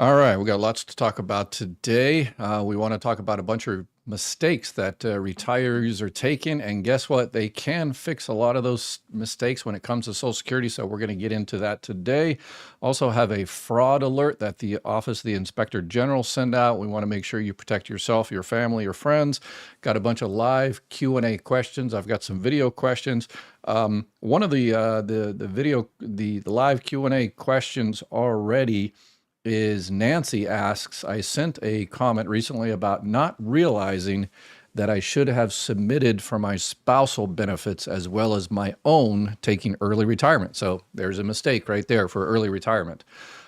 All right, we got lots to talk about today. We want to talk about a bunch of mistakes that retirees are taking, and guess what? They can fix a lot of those mistakes when it comes to Social Security. So we're going to get into that today. Also, have a fraud alert that the Office of the Inspector General send out. We want to make sure you protect yourself, your family, your friends. Got a bunch of live Q&A questions. I've got some video questions. One of the live Q&A questions already is Nancy asks, I sent a comment recently about not realizing that I should have submitted for my spousal benefits as well as my own taking early retirement. So there's a mistake right there for early retirement,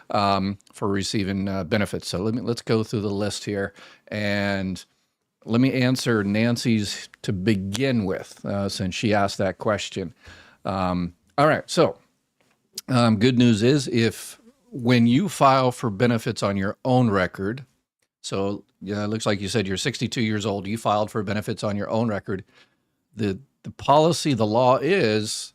for receiving benefits. So let's go through the list here, and let me answer Nancy's to begin with, since she asked that question. All right, so good news is if when you file for benefits on your own record, so yeah, it looks like you said you're 62 years old, you filed for benefits on your own record. The policy, the law is,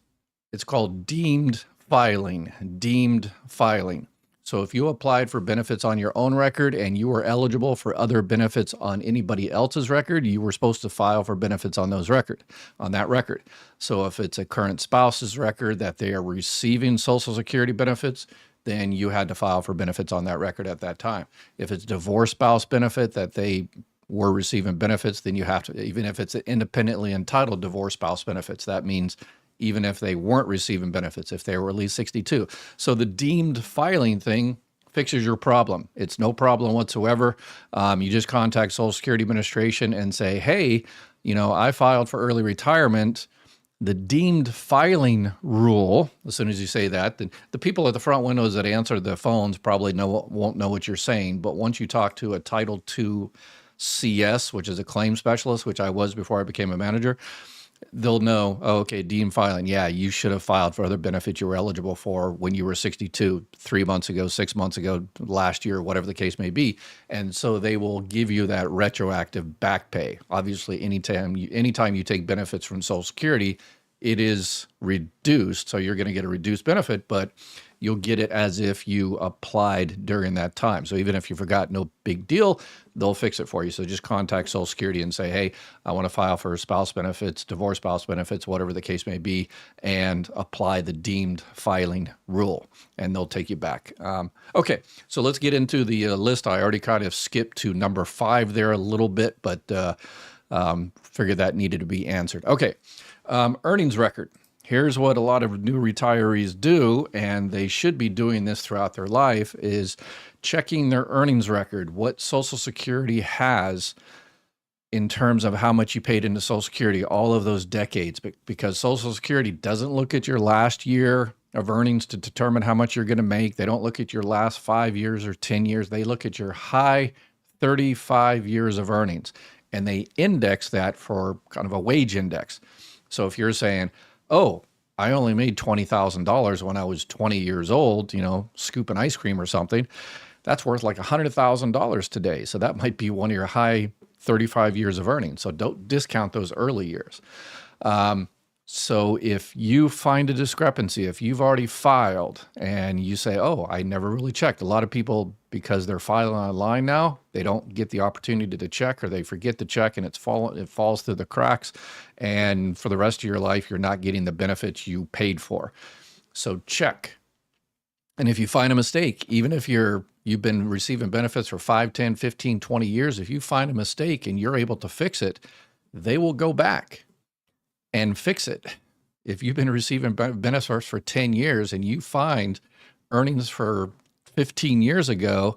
it's called deemed filing, deemed filing. So if you applied for benefits on your own record and you were eligible for other benefits on anybody else's record, you were supposed to file for benefits on that record. So if it's a current spouse's record that they are receiving Social Security benefits, then you had to file for benefits on that record at that time. If it's divorce spouse benefit that they were receiving benefits, then you have to, even if it's independently entitled divorce spouse benefits, that means even if they weren't receiving benefits, if they were at least 62. So the deemed filing thing fixes your problem. It's no problem whatsoever. You just contact Social Security Administration and say, hey, I filed for early retirement. The deemed filing rule, as soon as you say that, the people at the front windows that answer the phones probably won't know what you're saying. But once you talk to a Title II CS, which is a claim specialist, which I was before I became a manager, they'll know, oh, okay, deemed filing. Yeah, you should have filed for other benefits you were eligible for when you were 62, 3 months ago, 6 months ago, last year, whatever the case may be. And so they will give you that retroactive back pay. Obviously, anytime you take benefits from Social Security, it is reduced. So you're going to get a reduced benefit, but you'll get it as if you applied during that time. So even if you forgot, no big deal, they'll fix it for you. So just contact Social Security and say, hey, I want to file for spouse benefits, divorce spouse benefits, whatever the case may be, and apply the deemed filing rule, and they'll take you back. Okay, so let's get into the list. I already kind of skipped to number 5 there a little bit, but figured that needed to be answered. Okay, earnings record. Here's what a lot of new retirees do, and they should be doing this throughout their life, is checking their earnings record, what Social Security has in terms of how much you paid into Social Security all of those decades, because Social Security doesn't look at your last year of earnings to determine how much you're going to make. They don't look at your last 5 years or 10 years. They look at your high 35 years of earnings, and they index that for kind of a wage index. So if you're saying, oh, I only made $20,000 when I was 20 years old, scooping ice cream or something, that's worth like $100,000 today. So that might be one of your high 35 years of earnings. So don't discount those early years. So if you find a discrepancy, if you've already filed and you say, oh, I never really checked. A lot of people, because they're filing online now, they don't get the opportunity to check, or they forget to check and it falls through the cracks. And for the rest of your life, you're not getting the benefits you paid for. So check. And if you find a mistake, even if you've been receiving benefits for 5, 10, 15, 20 years, if you find a mistake and you're able to fix it, they will go back and fix it. If you've been receiving benefits for 10 years and you find earnings for 15 years ago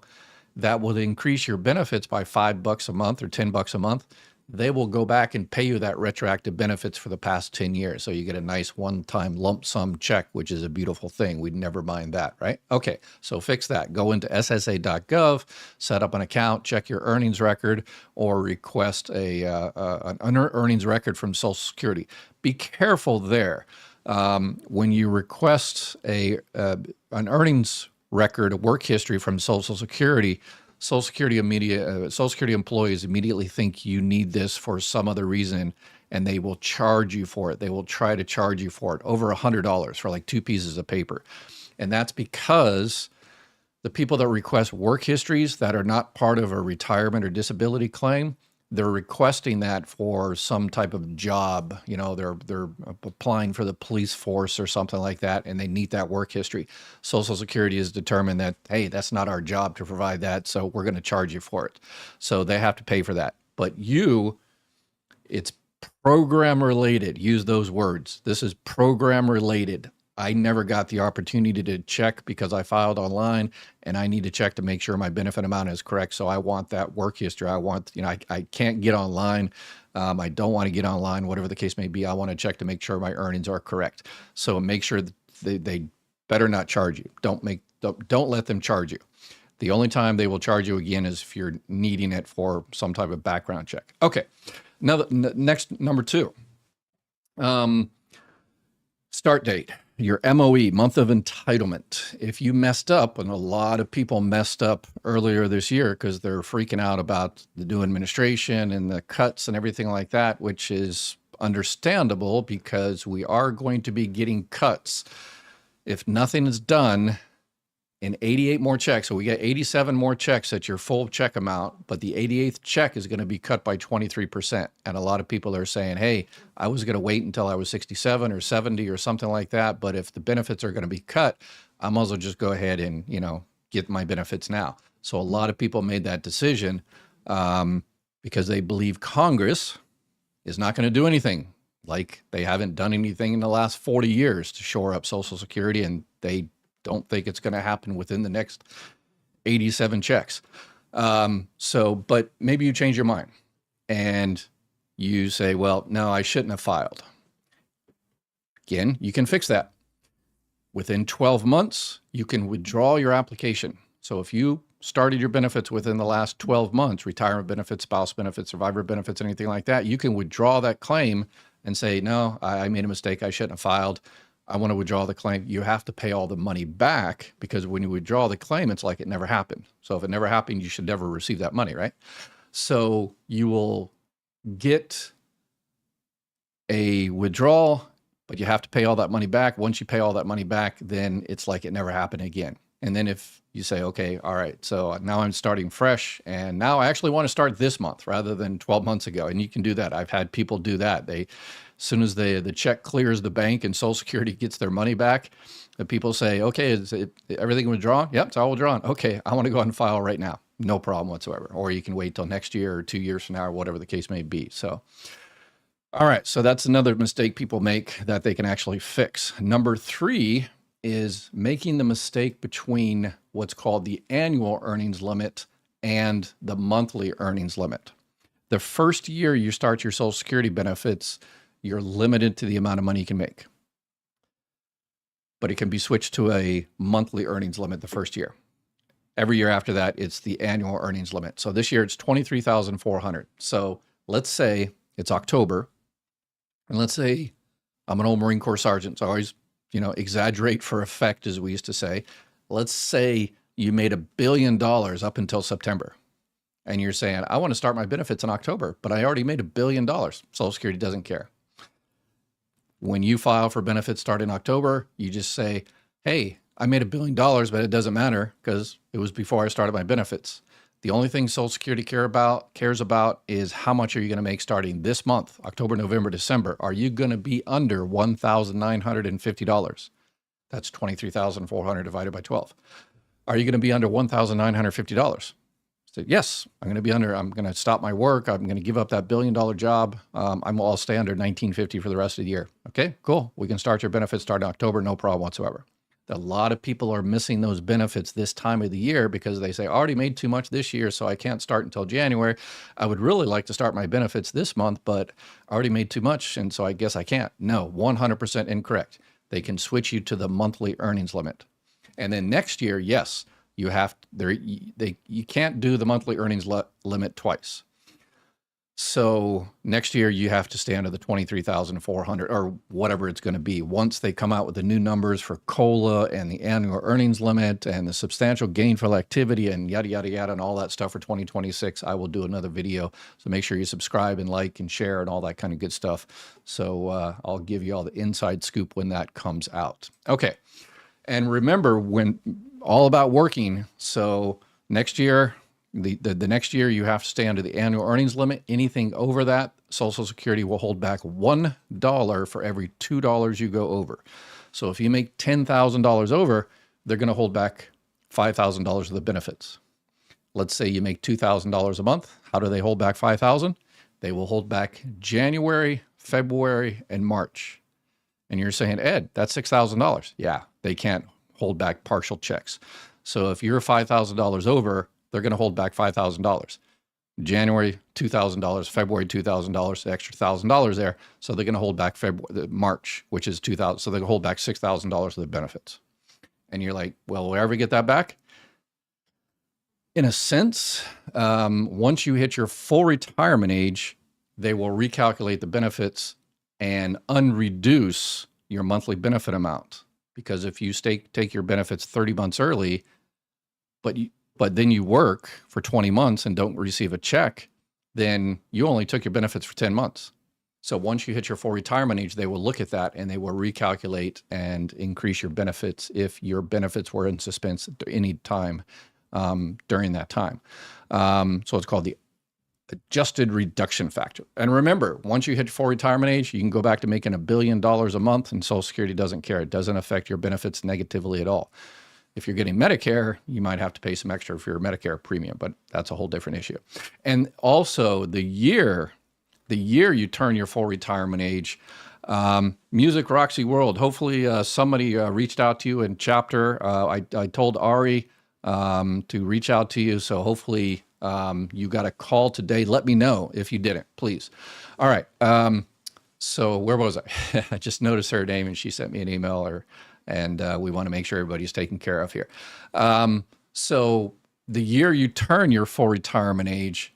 that will increase your benefits by $5 a month or $10 a month, they will go back and pay you that retroactive benefits for the past 10 years. So you get a nice one-time lump sum check, which is a beautiful thing. We'd never mind that, right? Okay, so fix that. Go into ssa.gov, set up an account, check your earnings record, or request an earnings record from Social Security. Be careful there. When you request an earnings record, a work history from Social Security, Social Security employees immediately think you need this for some other reason, and they will charge you for it. They will try to charge you for it over $100 for like 2 pieces of paper. And that's because The people that request work histories that are not part of a retirement or disability claim, they're requesting that for some type of job. You know, they're applying for the police force or something like that, and they need that work history. Social Security has determined that, hey, that's not our job to provide that, so we're going to charge you for it. So they have to pay for that. But it's program related. Use those words. This is program related. I never got the opportunity to check because I filed online, and I need to check to make sure my benefit amount is correct. So I want that work history. I want, I can't get online. I don't want to get online, whatever the case may be. I want to check to make sure my earnings are correct. So make sure that they better not charge you. Don't let them charge you. The only time they will charge you again is if you're needing it for some type of background check. Okay. Now, next, number 2, start date, your MOE, month of entitlement. If you messed up, and a lot of people messed up earlier this year because they're freaking out about the new administration and the cuts and everything like that, which is understandable because we are going to be getting cuts if nothing is done in 88 more checks. So we get 87 more checks at your full check amount, but the 88th check is going to be cut by 23%. And a lot of people are saying, hey, I was going to wait until I was 67 or 70 or something like that. But if the benefits are going to be cut, I might as well just go ahead and, get my benefits now. So a lot of people made that decision because they believe Congress is not going to do anything. Like they haven't done anything in the last 40 years to shore up Social Security, and they don't think it's going to happen within the next 87 checks. But maybe you change your mind and you say, well, no, I shouldn't have filed. Again, you can fix that. Within 12 months, you can withdraw your application. So if you started your benefits within the last 12 months, retirement benefits, spouse benefits, survivor benefits, anything like that, you can withdraw that claim and say, no, I made a mistake. I shouldn't have filed. I want to withdraw the claim. You have to pay all the money back because when you withdraw the claim, it's like it never happened. So if it never happened, you should never receive that money, right? So you will get a withdrawal, but you have to pay all that money back. Once you pay all that money back, then it's like it never happened again. And then if you say, okay, all right, so now I'm starting fresh, and now I actually want to start this month rather than 12 months ago. And you can do that. I've had people do that. As soon as the check clears the bank and Social Security gets their money back, the people say, okay, is everything withdrawn? Yep, it's all withdrawn. Okay, I want to go ahead and file right now. No problem whatsoever. Or you can wait till next year or 2 years from now or whatever the case may be. So, all right, so that's another mistake people make that they can actually fix. Number 3 is making the mistake between what's called the annual earnings limit and the monthly earnings limit. The first year you start your Social Security benefits, you're limited to the amount of money you can make. But it can be switched to a monthly earnings limit the first year. Every year after that, it's the annual earnings limit. So this year it's $23,400. So let's say it's October, and let's say I'm an old Marine Corps sergeant, so I always, exaggerate for effect, as we used to say. Let's say you made $1 billion up until September. And you're saying, I want to start my benefits in October, but I already made $1 billion. Social Security doesn't care. When you file for benefits starting in October, you just say, hey, I made $1 billion, but it doesn't matter because it was before I started my benefits. The only thing Social Security cares about is how much are you going to make starting this month, October, November, December. Are you going to be under $1,950? That's $23,400 divided by 12. Are you going to be under $1,950? So yes, I'm going to stop my work. I'm going to give up that $1 billion job. I'll stay under $1,950 for the rest of the year. Okay, cool. We can start your benefits starting October, no problem whatsoever. A lot of people are missing those benefits this time of the year because they say, I already made too much this year, so I can't start until January. I would really like to start my benefits this month, but I already made too much, and so I guess I can't. No, 100% incorrect. They can switch you to the monthly earnings limit. And then next year, yes, you can't do the monthly earnings limit twice. So next year you have to stay under the 23,400 or whatever it's going to be. Once they come out with the new numbers for COLA and the annual earnings limit and the substantial gainful activity and yada, yada, yada, and all that stuff for 2026, I will do another video. So make sure you subscribe and like and share and all that kind of good stuff. So I'll give you all the inside scoop when that comes out. Okay. And remember, when all about working. So next year, the next year, you have to stay under the annual earnings limit. Anything over that, Social Security will hold back $1 for every $2 you go over. So if you make $10,000 over, they're going to hold back $5,000 of the benefits. Let's say you make $2,000 a month. How do they hold back $5,000? They will hold back January, February, and March. And you're saying, Ed, that's $6,000. Yeah, they can't hold back partial checks. So if you're $5,000 over, they're going to hold back $5,000. January, $2,000, February, $2,000, the extra $1,000 there. So they're going to hold back March, which is $2,000. So they can hold back $6,000 of the benefits. And you're like, well, will I ever get that back? In a sense, once you hit your full retirement age, they will recalculate the benefits and unreduce your monthly benefit amount. Because if you take your benefits 30 months early, but then you work for 20 months and don't receive a check, then you only took your benefits for 10 months. So once you hit your full retirement age, they will look at that and they will recalculate and increase your benefits if your benefits were in suspense at any time during that time. So it's called the adjusted reduction factor. And remember, once you hit full retirement age, you can go back to making $1 billion a month and Social Security doesn't care. It doesn't affect your benefits negatively at all. If you're getting Medicare, you might have to pay some extra for your Medicare premium, but that's a whole different issue. And also the year you turn your full retirement age, Music Rocks the World. Hopefully somebody reached out to you in chapter. I told Ari to reach out to you. So hopefully you got a call today. Let me know if you didn't, please. All right. So where was I? I just noticed her name and she sent me an email and we want to make sure everybody's taken care of here. So the year you turn your full retirement age,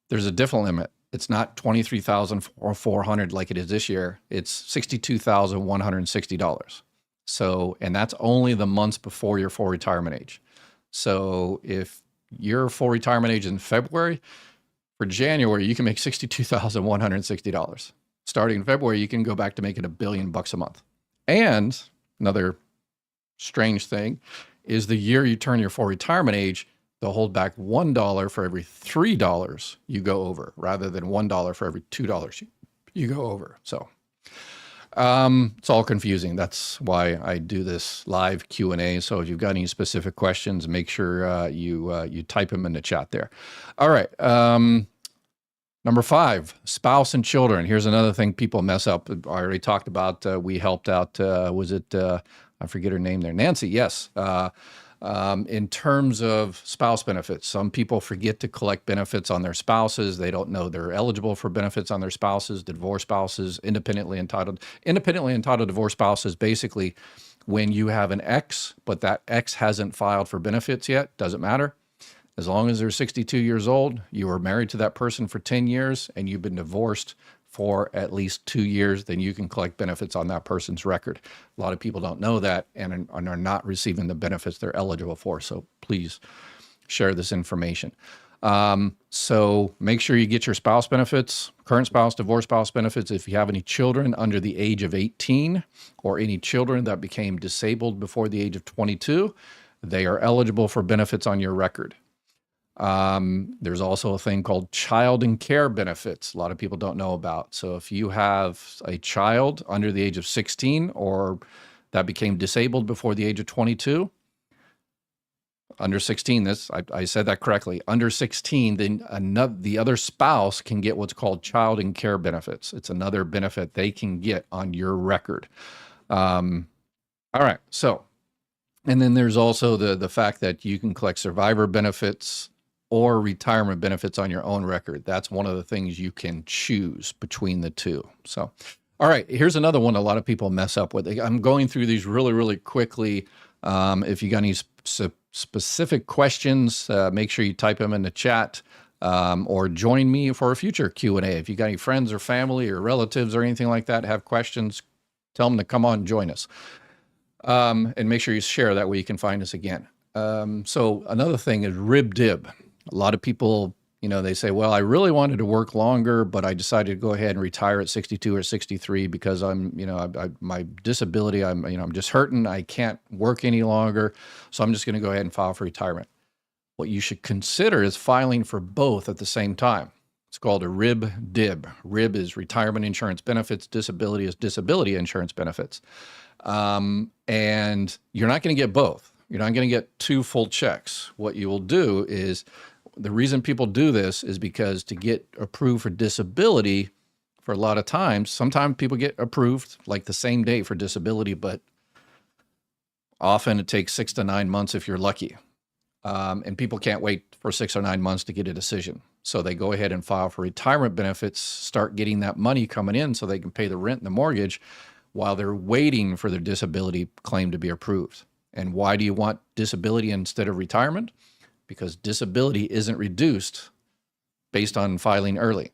there's a different limit. It's not $23,400 like it is this year. It's $62,160. So, and that's only the months before your full retirement age. So if your full retirement age is in February, for January, you can make $62,160. Starting in February, you can go back to making $1 billion a month. And another strange thing is the year you turn your full retirement age, they'll hold back $1 for every $3 you go over, rather than $1 for every $2 you go over. So it's all confusing. That's why I do this live Q&A. So if you've got any specific questions, make sure you type them in the chat there. All right. Number 5, spouse and children. Here's another thing people mess up. I already talked about, we helped out, was it, I forget her name there, Nancy, yes. In terms of spouse benefits, some people forget to collect benefits on their spouses. They don't know they're eligible for benefits on their spouses, divorced spouses, independently entitled. Independently entitled divorced spouses, basically when you have an ex, but that ex hasn't filed for benefits yet, doesn't matter. As long as they're 62 years old, you were married to that person for 10 years, and you've been divorced for at least 2 years, then you can collect benefits on that person's record. A lot of people don't know that and are not receiving the benefits they're eligible for. So please share this information. So make sure you get your spouse benefits, current spouse, divorced spouse benefits. If you have any children under the age of 18 or any children that became disabled before the age of 22, they are eligible for benefits on your record. There's also a thing called child and care benefits. A lot of people don't know about. So if you have a child under the age of 16 or that became disabled before the age of 22, under 16, I said that correctly, under 16, then the other spouse can get what's called child and care benefits. It's another benefit they can get on your record. All right. So, and then there's also the fact that you can collect survivor benefits or retirement benefits on your own record. That's one of the things you can choose between the two. So, all right, here's another one a lot of people mess up with. I'm going through these really, really quickly. If you got any specific questions, make sure you type them in the chat or join me for a future Q&A. If you got any friends or family or relatives or anything like that have questions, tell them to come on and join us. And make sure you share, that way you can find us again. So another thing is rib dib. A lot of people They say, well, I really wanted to work longer, but I decided to go ahead and retire at 62 or 63 because my disability, I'm just hurting. I can't work any longer. So I'm just going to go ahead and file for retirement. What you should consider is filing for both at the same time. It's called a RIB-DIB. RIB is retirement insurance benefits. Disability is disability insurance benefits. And you're not going to get both. You're not going to get two full checks. What you will do is, the reason people do this is because to get approved for disability, for a lot of times, sometimes people get approved like the same day for disability, but often it takes 6 to 9 months if you're lucky. And people can't wait for 6 or 9 months to get a decision. So they go ahead and file for retirement benefits, start getting that money coming in so they can pay the rent and the mortgage while they're waiting for their disability claim to be approved. And why do you want disability instead of retirement? Because disability isn't reduced based on filing early.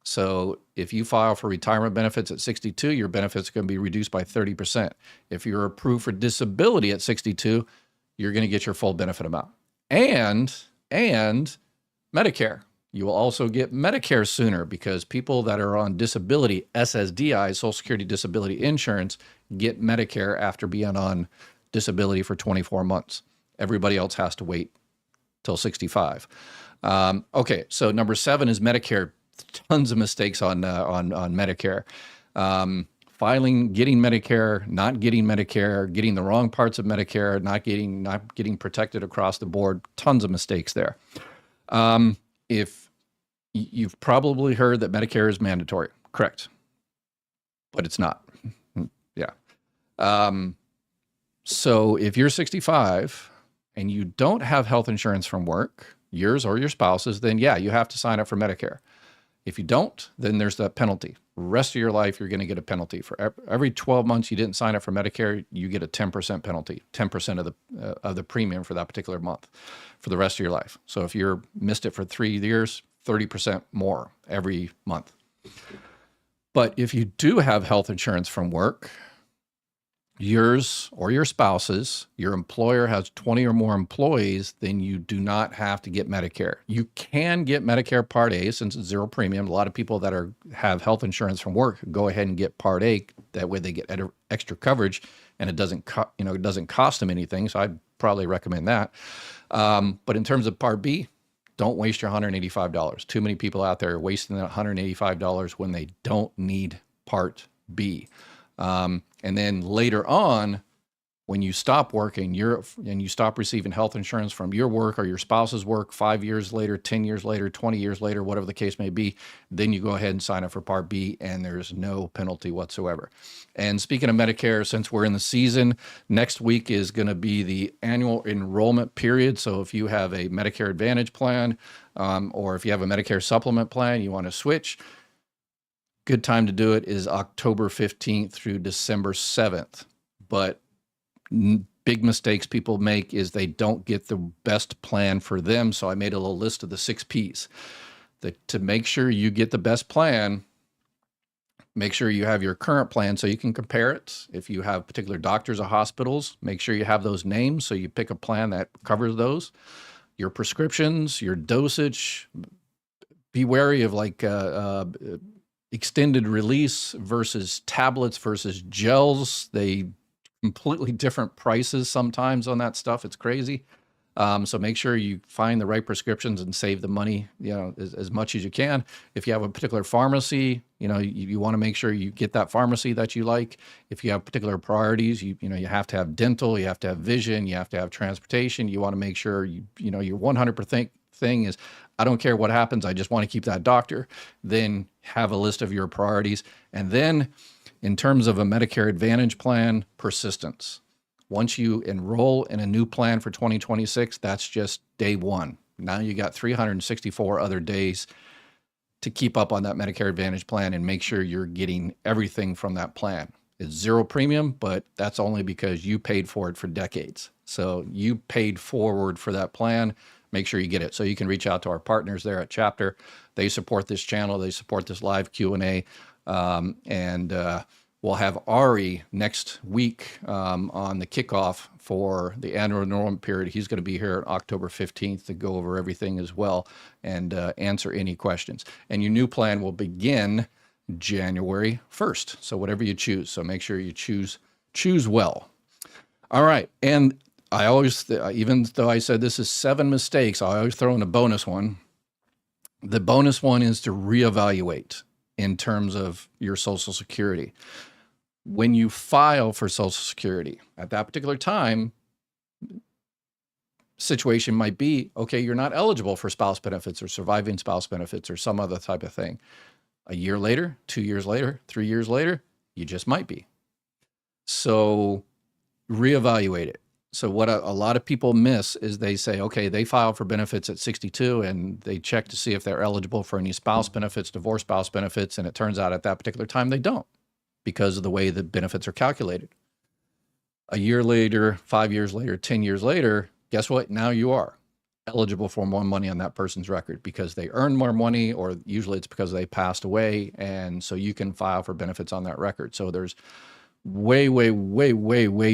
So if you file for retirement benefits at 62, your benefits are going to be reduced by 30%. If you're approved for disability at 62, you're going to get your full benefit amount. And Medicare. You will also get Medicare sooner because people that are on disability, SSDI, Social Security Disability Insurance, get Medicare after being on disability for 24 months. Everybody else has to wait till 65. Okay, so number 7 is Medicare. Tons of mistakes on Medicare. Filing, getting Medicare, not getting Medicare, getting the wrong parts of Medicare, not getting protected across the board. Tons of mistakes there. If you've probably heard that Medicare is mandatory, correct? But it's not. Yeah. So if you're 65 and you don't have health insurance from work, yours or your spouse's, then yeah, you have to sign up for Medicare. If you don't, then there's that penalty. Rest of your life, you're going to get a penalty. For every 12 months you didn't sign up for Medicare, you get a 10% penalty, 10% of the premium for that particular month for the rest of your life. So if you're missed it for 3 years, 30% more every month. But if you do have health insurance from work, yours or your spouse's, your employer has 20 or more employees, then you do not have to get Medicare. You can get Medicare Part A since it's zero premium. A lot of people that have health insurance from work go ahead and get Part A. That way they get extra coverage, and it doesn't cost them anything. So I'd probably recommend that. But in terms of Part B, don't waste your $185. Too many people out there are wasting that $185 when they don't need Part B. And then later on, when you stop working, and you stop receiving health insurance from your work or your spouse's work 5 years later, 10 years later, 20 years later, whatever the case may be, then you go ahead and sign up for Part B, and there's no penalty whatsoever. And speaking of Medicare, since we're in the season, next week is going to be the annual enrollment period. So if you have a Medicare Advantage plan, or if you have a Medicare supplement plan, you want to switch, good time to do it is October 15th through December 7th. But big mistakes people make is they don't get the best plan for them. So I made a little list of the 6 Ps. To make sure you get the best plan, make sure you have your current plan so you can compare it. If you have particular doctors or hospitals, make sure you have those names so you pick a plan that covers those. Your prescriptions, your dosage. Be wary of extended release versus tablets versus gels. They completely different prices sometimes on that stuff. It's crazy. So make sure you find the right prescriptions and save the money, as much as you can. If you have a particular pharmacy, you want to make sure you get that pharmacy that you like. If you have particular priorities, you have to have dental, you have to have vision, you have to have transportation. You want to make sure your 100% thing is, I don't care what happens, I just want to keep that doctor. Then have a list of your priorities. And then in terms of a Medicare Advantage plan, persistence. Once you enroll in a new plan for 2026, that's just day one. Now you got 364 other days to keep up on that Medicare Advantage plan and make sure you're getting everything from that plan. It's zero premium, but that's only because you paid for it for decades. So you paid forward for that plan. Make sure you get it. So you can reach out to our partners there at Chapter. They support this channel. They support this live Q&A. We'll have Ari next week on the kickoff for the annual enrollment period. He's going to be here on October 15th to go over everything as well and answer any questions. And your new plan will begin January 1st. So whatever you choose. So make sure you choose well. All right. And I always, even though I said this is 7 mistakes, I always throw in a bonus one. The bonus one is to reevaluate in terms of your Social Security. When you file for Social Security, at that particular time, situation might be, okay, you're not eligible for spouse benefits or surviving spouse benefits or some other type of thing. A year later, 2 years later, 3 years later, you just might be. So reevaluate it. So what a lot of people miss is they say, okay, they file for benefits at 62 and they check to see if they're eligible for any spouse benefits, divorce spouse benefits, and it turns out at that particular time they don't because of the way the benefits are calculated. A year later, 5 years later, 10 years later, guess what? Now you are eligible for more money on that person's record because they earned more money, or usually it's because they passed away, and so you can file for benefits on that record. So there's way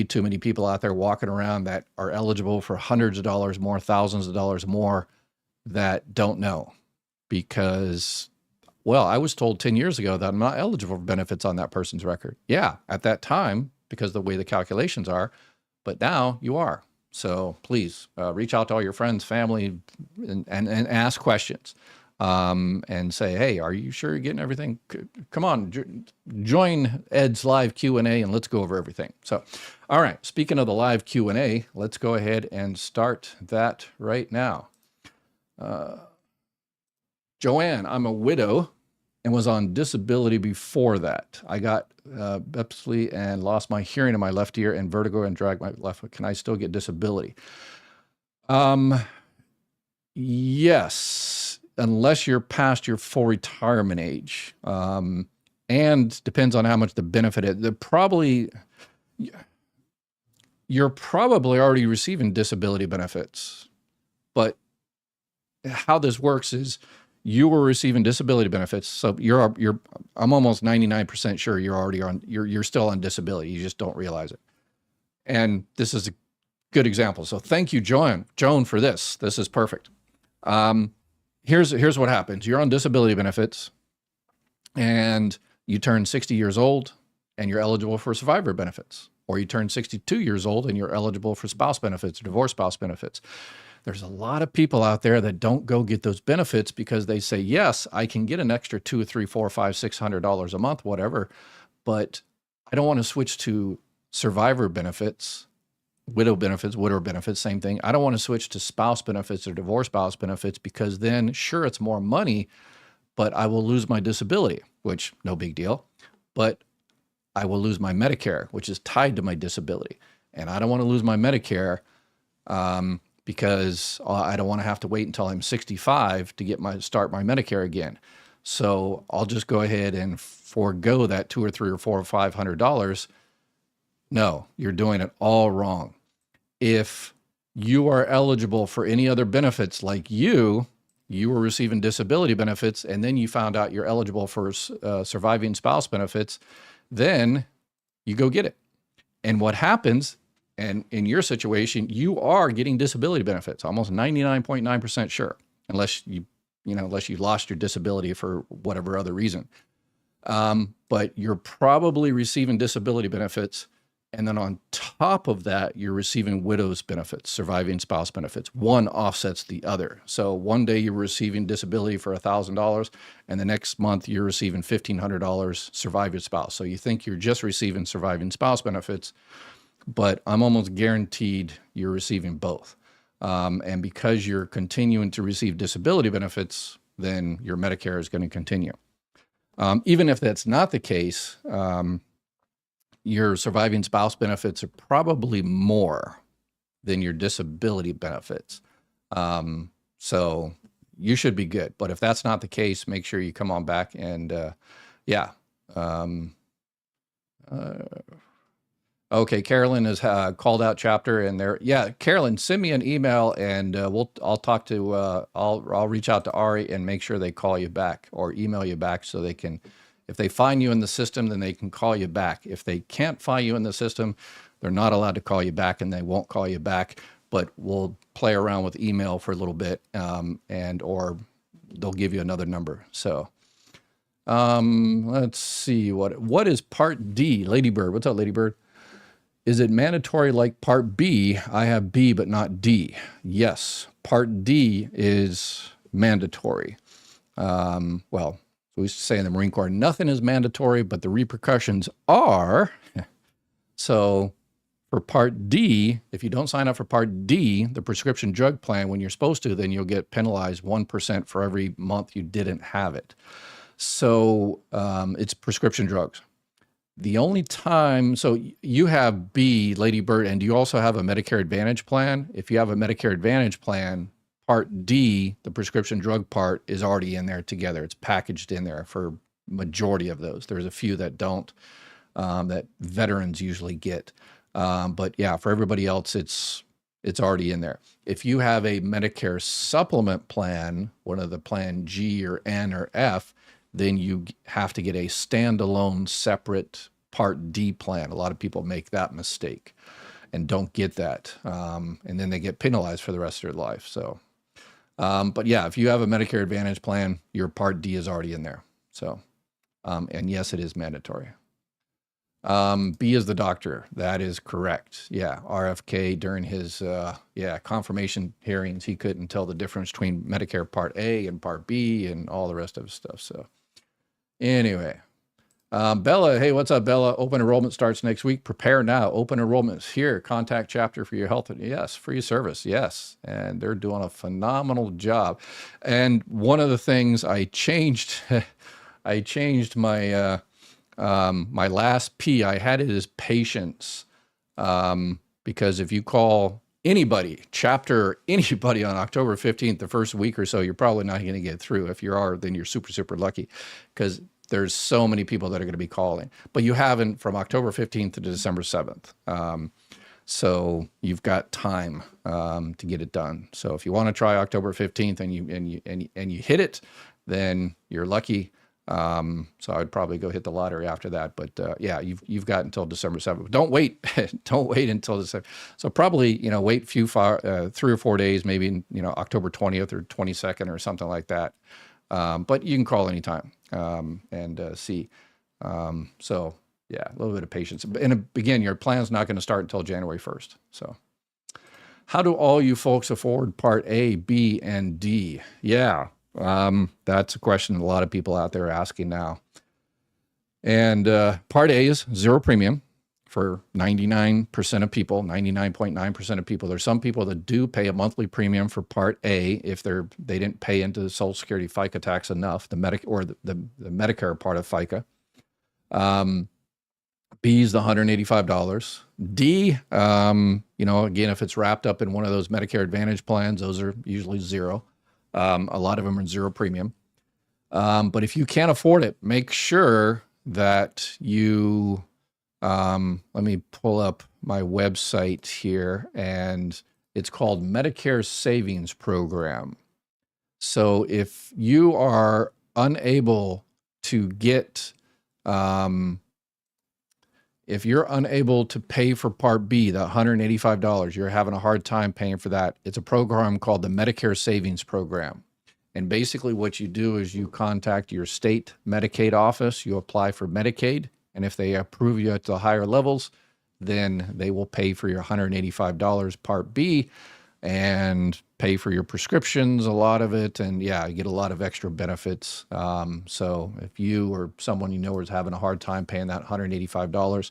too many people out there walking around that are eligible for hundreds of dollars more, thousands of dollars more, that don't know because, well, I was told 10 years ago that I'm not eligible for benefits on that person's record. Yeah, at that time, because of the way the calculations are, but now you are. So please reach out to all your friends, family, and ask questions. And say, hey, are you sure you're getting everything? Come on, join Ed's live Q&A and let's go over everything. So, all right, speaking of the live Q&A, let's go ahead and start that right now. Joanne, I'm a widow and was on disability before that. I got epilepsy and lost my hearing in my left ear and vertigo and dragged my left foot. Can I still get disability? Yes. Unless you're past your full retirement age, and depends on how much the benefit is. You're probably already receiving disability benefits, but how this works is you were receiving disability benefits. So I'm almost 99% sure you're still on disability. You just don't realize it. And this is a good example. So thank you, Joan, for this. This is perfect. Here's what happens. You're on disability benefits and you turn 60 years old and you're eligible for survivor benefits, or you turn 62 years old and you're eligible for spouse benefits or divorce spouse benefits. There's a lot of people out there that don't go get those benefits because they say, yes, I can get an extra $200, $300, $400, $500, $600 a month, whatever, but I don't want to switch to survivor benefits, widower benefits, same thing. I don't want to switch to spouse benefits or divorce spouse benefits because then, sure, it's more money, but I will lose my disability, which no big deal, but I will lose my Medicare, which is tied to my disability. And I don't want to lose my Medicare because I don't want to have to wait until I'm 65 to start my Medicare again. So I'll just go ahead and forego that $200 or $300 or $400 or $500. No, you're doing it all wrong. If you are eligible for any other benefits, like you were receiving disability benefits and then you found out you're eligible for surviving spouse benefits, then you go get it. And what happens, and in your situation, you are getting disability benefits, almost 99.9% sure, unless you lost your disability for whatever other reason. But you're probably receiving disability benefits. And then on top of that, you're receiving widow's benefits, surviving spouse benefits. One offsets the other. So one day you're receiving disability for $1,000, and the next month you're receiving $1,500 surviving spouse. So you think you're just receiving surviving spouse benefits, but I'm almost guaranteed you're receiving both. And because you're continuing to receive disability benefits, then your Medicare is going to continue. Even if that's not the case, your surviving spouse benefits are probably more than your disability benefits. So you should be good. But if that's not the case, make sure you come on back and okay, Carolyn has called out chapter in there. Yeah, Carolyn, send me an email and I'll reach out to Ari and make sure they call you back or email you back so they can If they find you in the system, then they can call you back. If they can't find you in the system, they're not allowed to call you back, and they won't call you back, but we'll play around with email for a little bit, or they'll give you another number. So let's see, what is Part D? Ladybird, what's up, Ladybird? Is it mandatory like Part B? I have B, but not D. Yes, Part D is mandatory. Well, we used to say in the Marine Corps, nothing is mandatory, but the repercussions are. So for Part D, if you don't sign up for Part D, the prescription drug plan, when you're supposed to, then you'll get penalized 1% for every month you didn't have it. So it's prescription drugs. The only time, so you have B, Ladybird, and do you also have a Medicare Advantage plan? If you have a Medicare Advantage plan, Part D, the prescription drug part, is already in there together. It's packaged in there for majority of those. There's a few that don't, that veterans usually get. But yeah, for everybody else, it's already in there. If you have a Medicare supplement plan, one of the plan G or N or F, then you have to get a standalone separate Part D plan. A lot of people make that mistake and don't get that. And then they get penalized for the rest of their life. So, but yeah, if you have a Medicare Advantage plan, your Part D is already in there. So, and yes, it is mandatory. B is the doctor. That is correct. Yeah. RFK during his, confirmation hearings, he couldn't tell the difference between Medicare Part A and Part B and all the rest of the stuff. So anyway, Bella, hey, what's up, Bella? Open enrollment starts next week. Prepare now. Open enrollment is here. Contact chapter for your health. Yes. Free service. Yes. And they're doing a phenomenal job. And one of the things I changed, my, my last P, I had it as patience, because if you call anybody, chapter, anybody on October 15th, the first week or so, you're probably not going to get through. If you are, then you're super, super lucky, because there's so many people that are going to be calling. But you haven't from October 15th to December 7th. So you've got time to get it done. So if you want to try October 15th and you hit it, then you're lucky. So I'd probably go hit the lottery after that. But yeah, you've got until December 7th. Don't wait. Don't wait until December. So probably, wait 3 or 4 days, maybe, October 20th or 22nd or something like that. But you can call anytime and see. So yeah, a little bit of patience. And again, your plan's not going to start until January 1st. So how do all you folks afford Part A, B, and D? Yeah. That's a question a lot of people out there are asking now. And Part A is zero premium for 99% of people, 99.9% of people. There's some people that do pay a monthly premium for Part A if they didn't pay into the Social Security FICA tax enough, the Medicare part of FICA. B is the $185. D, again, if it's wrapped up in one of those Medicare Advantage plans, those are usually zero. A lot of them are zero premium. But if you can't afford it, make sure that you, let me pull up my website here, and it's called Medicare Savings Program. So if you are unable to get, if you're unable to pay for Part B, the $185, you're having a hard time paying for that, it's a program called the Medicare Savings Program. And basically what you do is you contact your state Medicaid office, you apply for Medicaid, and if they approve you at the higher levels, then they will pay for your $185 Part B and pay for your prescriptions, a lot of it. And yeah, you get a lot of extra benefits. So if you or someone you know is having a hard time paying that $185,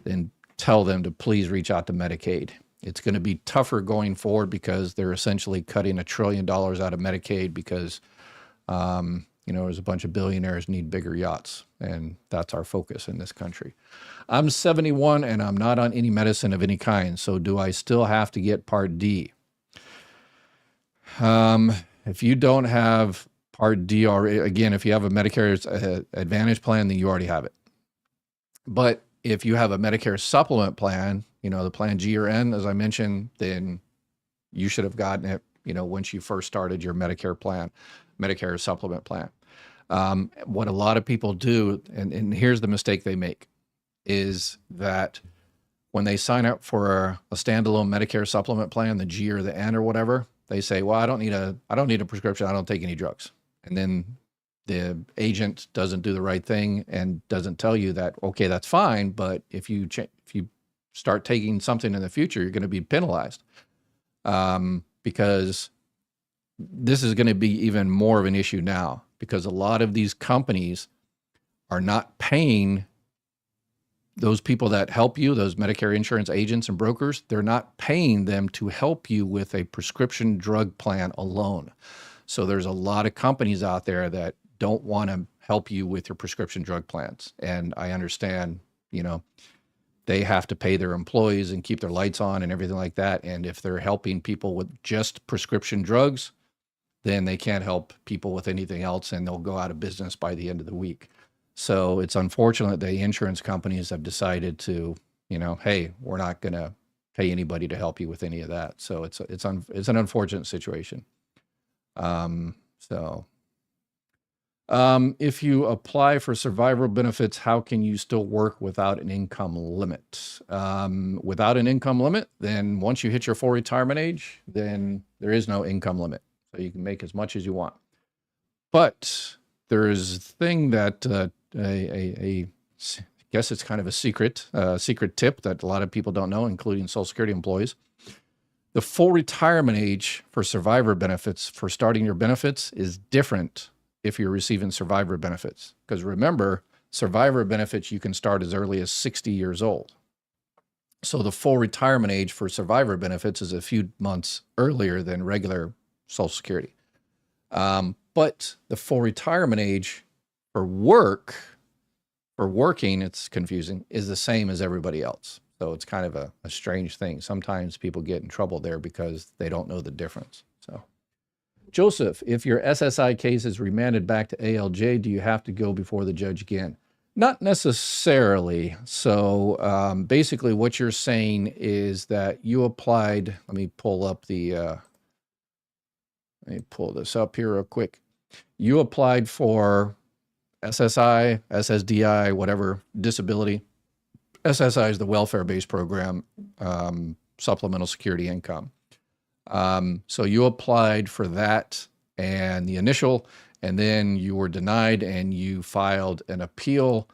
then tell them to please reach out to Medicaid. It's going to be tougher going forward because they're essentially cutting $1 trillion out of Medicaid because, there's a bunch of billionaires need bigger yachts, and that's our focus in this country. I'm 71 and I'm not on any medicine of any kind. So do I still have to get Part D? If you don't have Part D already, again, if you have a Medicare Advantage plan, then you already have it. But if you have a Medicare supplement plan, the plan G or N, as I mentioned, then you should have gotten it, once you first started your Medicare plan, Medicare supplement plan. What a lot of people do, and here's the mistake they make, is that when they sign up for a standalone Medicare supplement plan, the G or the N or whatever, they say, well, I don't need a prescription. I don't take any drugs. And then the agent doesn't do the right thing and doesn't tell you that, okay, that's fine, but if you start taking something in the future, you're going to be penalized, because this is going to be even more of an issue now, because a lot of these companies are not paying those people that help you, those Medicare insurance agents and brokers. They're not paying them to help you with a prescription drug plan alone. So there's a lot of companies out there that don't want to help you with your prescription drug plans. And I understand, they have to pay their employees and keep their lights on and everything like that. And if they're helping people with just prescription drugs, then they can't help people with anything else, and they'll go out of business by the end of the week. So it's unfortunate the insurance companies have decided to, hey, we're not going to pay anybody to help you with any of that. So it's an unfortunate situation. If you apply for survivor benefits, how can you still work without an income limit? Without an income limit, then once you hit your full retirement age, then there is no income limit. So you can make as much as you want. But there is a thing that I guess it's kind of a secret tip that a lot of people don't know, including Social Security employees. The full retirement age for survivor benefits, for starting your benefits, is different if you're receiving survivor benefits. Because remember, survivor benefits, you can start as early as 60 years old. So the full retirement age for survivor benefits is a few months earlier than regular Social Security. But the full retirement age for working, it's confusing, is the same as everybody else. So it's kind of a strange thing. Sometimes people get in trouble there because they don't know the difference. So, Joseph, if your SSI case is remanded back to ALJ, do you have to go before the judge again? Not necessarily. So basically what you're saying is that you applied, let me pull this up here real quick. You applied for SSI, SSDI, whatever, disability. SSI is the welfare-based program, supplemental security income. So you applied for that and the initial, and then you were denied, and you filed an appeal,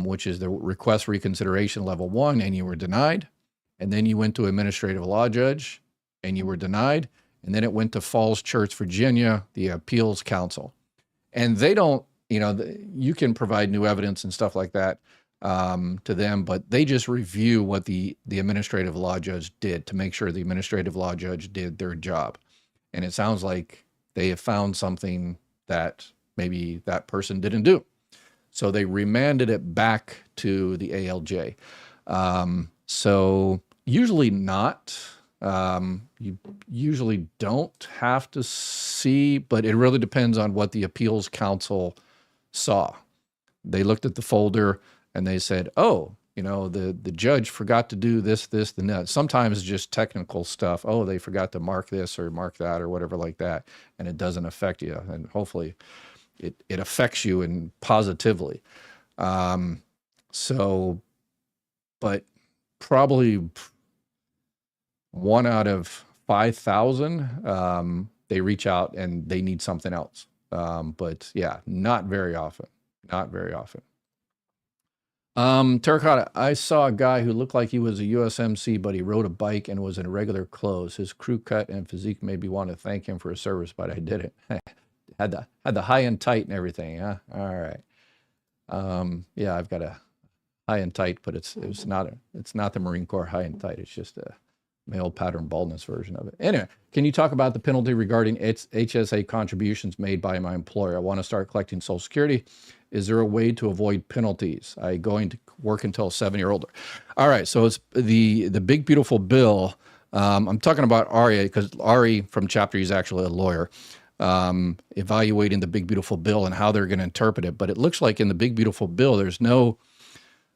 which is the request reconsideration level 1, and you were denied. And then you went to administrative law judge and you were denied. And then it went to Falls Church, Virginia, the appeals council. And they don't, you can provide new evidence and stuff like that to them, but they just review what the administrative law judge did to make sure the administrative law judge did their job. And it sounds like they have found something that maybe that person didn't do. So they remanded it back to the ALJ. So usually not. You usually don't have to see, but it really depends on what the appeals council saw. They looked at the folder and they said, oh, the judge forgot to do this, and that. Sometimes it's just technical stuff. Oh, they forgot to mark this or mark that or whatever like that. And it doesn't affect you. And hopefully it affects you and positively. But probably 1 out of 5,000, they reach out and they need something else. But yeah, not very often. Terracotta, I saw a guy who looked like he was a USMC, but he rode a bike and was in regular clothes. His crew cut and physique made me want to thank him for his service, but I didn't. had the high and tight and everything, huh? All right. Yeah, I've got a high and tight, but it's not the Marine Corps high and tight. It's just a male pattern baldness version of it. Anyway, can you talk about the penalty regarding HSA contributions made by my employer? I want to start collecting Social Security. Is there a way to avoid penalties? I'm going to work until 70 or older. All right, so it's the big beautiful bill. I'm talking about Ari because Ari from Chapter is actually a lawyer, evaluating the big beautiful bill and how they're going to interpret it. But it looks like in the big beautiful bill, there's no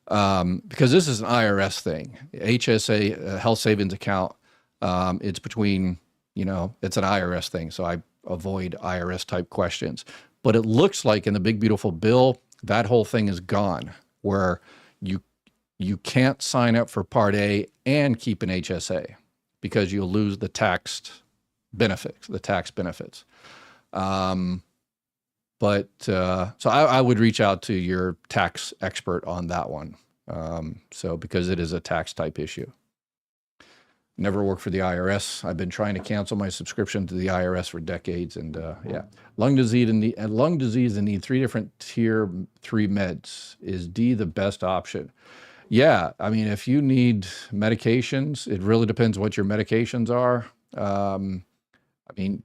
because this is an IRS thing. HSA, health savings account, it's between, it's an IRS thing. So I avoid IRS type questions. But it looks like in the big beautiful bill, that whole thing is gone, where you can't sign up for Part A and keep an HSA because you'll lose the tax benefits. So I would reach out to your tax expert on that one. Because it is a tax type issue. Never worked for the IRS. I've been trying to cancel my subscription to the IRS for decades, and yeah, lung disease and need 3 different tier 3 meds. Is D the best option? Yeah, I mean, if you need medications, it really depends what your medications are. I mean,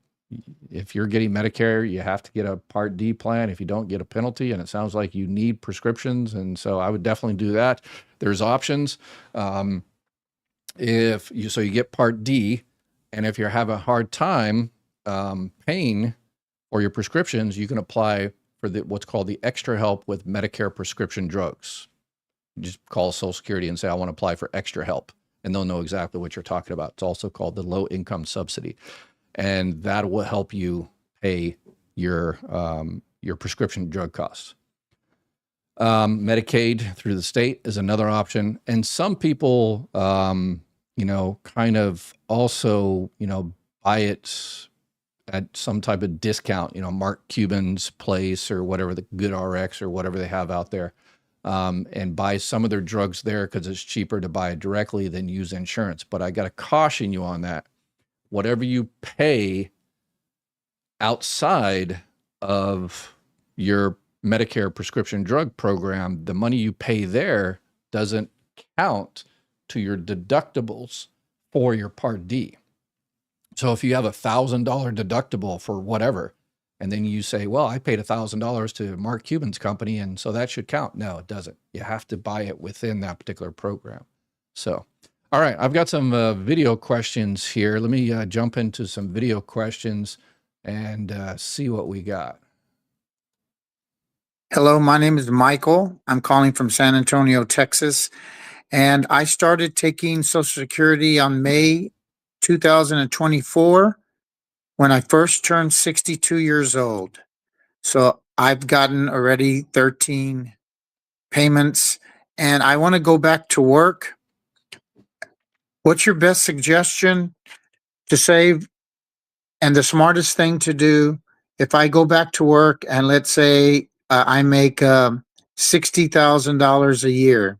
if you're getting Medicare, you have to get a Part D plan. If you don't, get a penalty, and it sounds like you need prescriptions, and so I would definitely do that. There's options. You get Part D, and if you're having a hard time paying for your prescriptions, you can apply for what's called the extra help with Medicare prescription drugs. You just call Social Security and say, I want to apply for extra help, and they'll know exactly what you're talking about. It's also called the low income subsidy, and that will help you pay your prescription drug costs. Medicaid through the state is another option, and some people kind of also buy it at some type of discount, Mark Cuban's place or whatever, the Good RX or whatever they have out there, and buy some of their drugs there because it's cheaper to buy it directly than use insurance. But I got to caution you on that. Whatever you pay outside of your Medicare prescription drug program, the money you pay there doesn't count to your deductibles for your Part D. So if you have $1,000 deductible for whatever, and then you say, well, I paid $1,000 to Mark Cuban's company, and so that should count. No, it doesn't. You have to buy it within that particular program. So, all right, I've got some video questions here. Let me jump into some video questions and see what we got. Hello, my name is Michael. I'm calling from San Antonio, Texas. And I started taking Social Security on May 2024 when I first turned 62 years old. So I've gotten already 13 payments, and I want to go back to work. What's your best suggestion to save and the smartest thing to do if I go back to work and let's say I make $60,000 a year?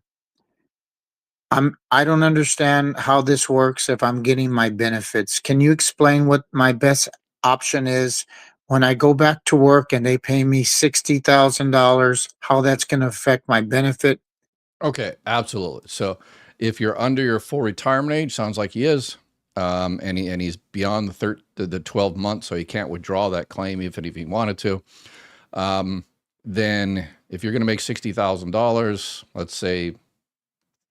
I don't understand how this works if I'm getting my benefits. Can you explain what my best option is when I go back to work and they pay me $60,000, how that's going to affect my benefit? Okay, absolutely. So if you're under your full retirement age, sounds like he is, and he's beyond the 12 months, so he can't withdraw that claim even if he wanted to. Then if you're going to make $60,000, let's say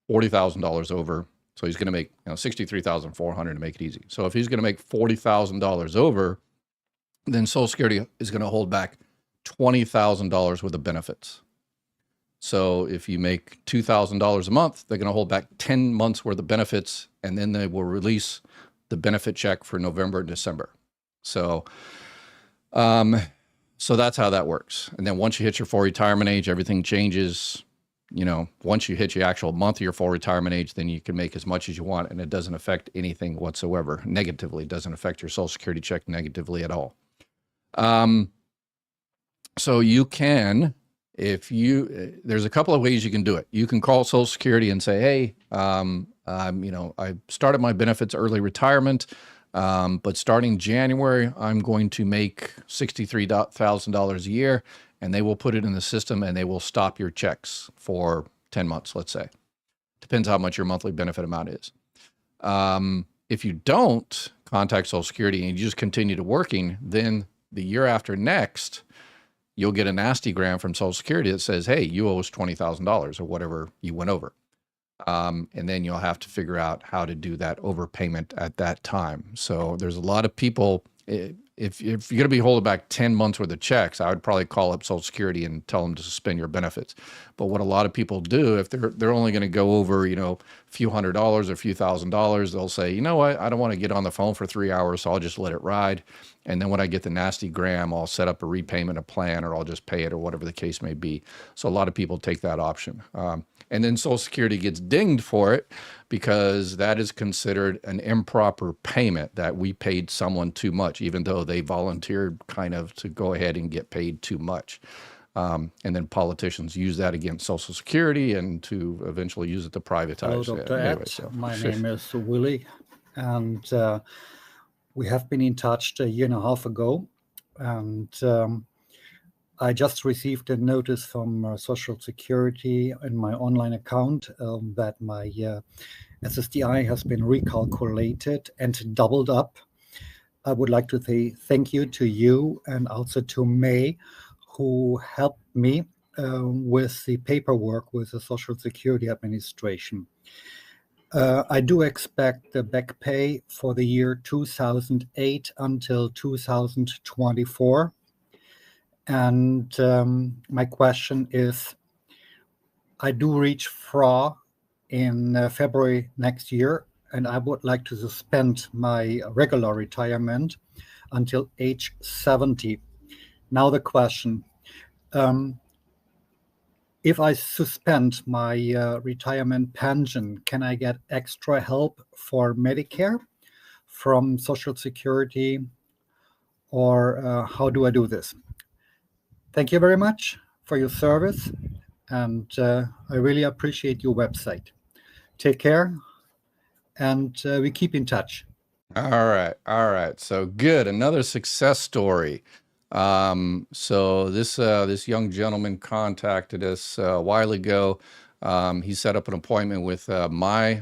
$40,000 over, so he's going to make $63,400 to make it easy. So if he's going to make $40,000 over, then Social Security is going to hold back $20,000 worth of benefits. So if you make $2,000 a month, they're going to hold back 10 months worth of benefits, and then they will release the benefit check for November and December. So that's how that works. And then once you hit your full retirement age, everything changes. Once you hit your actual month of your full retirement age, then you can make as much as you want, and it doesn't affect anything whatsoever negatively. It doesn't affect your Social Security check negatively at all. So you can, there's a couple of ways you can do it. You can call Social Security and say, hey, I started my benefits early retirement, but starting January, I'm going to make $63,000 a year, and they will put it in the system and they will stop your checks for 10 months, let's say. Depends how much your monthly benefit amount is. If you don't contact Social Security and you just continue to working, then the year after next, you'll get a nasty gram from Social Security that says, hey, you owe us $20,000 or whatever you went over. And then you'll have to figure out how to do that overpayment at that time. So there's a lot of people, if you're going to be holding back 10 months worth of checks, I would probably call up Social Security and tell them to suspend your benefits. But what a lot of people do, if they're only going to go over, a few $100s or a few $1,000s, they'll say, you know what, I don't want to get on the phone for 3 hours, so I'll just let it ride. And then when I get the nasty gram, I'll set up a repayment of plan, or I'll just pay it, or whatever the case may be. So a lot of people take that option. And then Social Security gets dinged for it because that is considered an improper payment, that we paid someone too much, even though they volunteered kind of to go ahead and get paid too much. And then politicians use that against Social Security and to eventually use it to privatize. Hello, Dr. Ed. My name is Willie, and we have been in touch a year and a half ago, and I just received a notice from Social Security in my online account that my SSDI has been recalculated and doubled up. I would like to say thank you to you and also to May, who helped me with the paperwork with the Social Security Administration. I do expect the back pay for the year 2008 until 2024. And my question is, I do reach FRA in February next year, and I would like to suspend my regular retirement until age 70. Now the question, if I suspend my retirement pension, can I get extra help for Medicare from Social Security, or how do I do this? Thank you very much for your service, and I really appreciate your website. Take care, and we keep in touch. All right. So good. Another success story. So this young gentleman contacted us a while ago. He set up an appointment with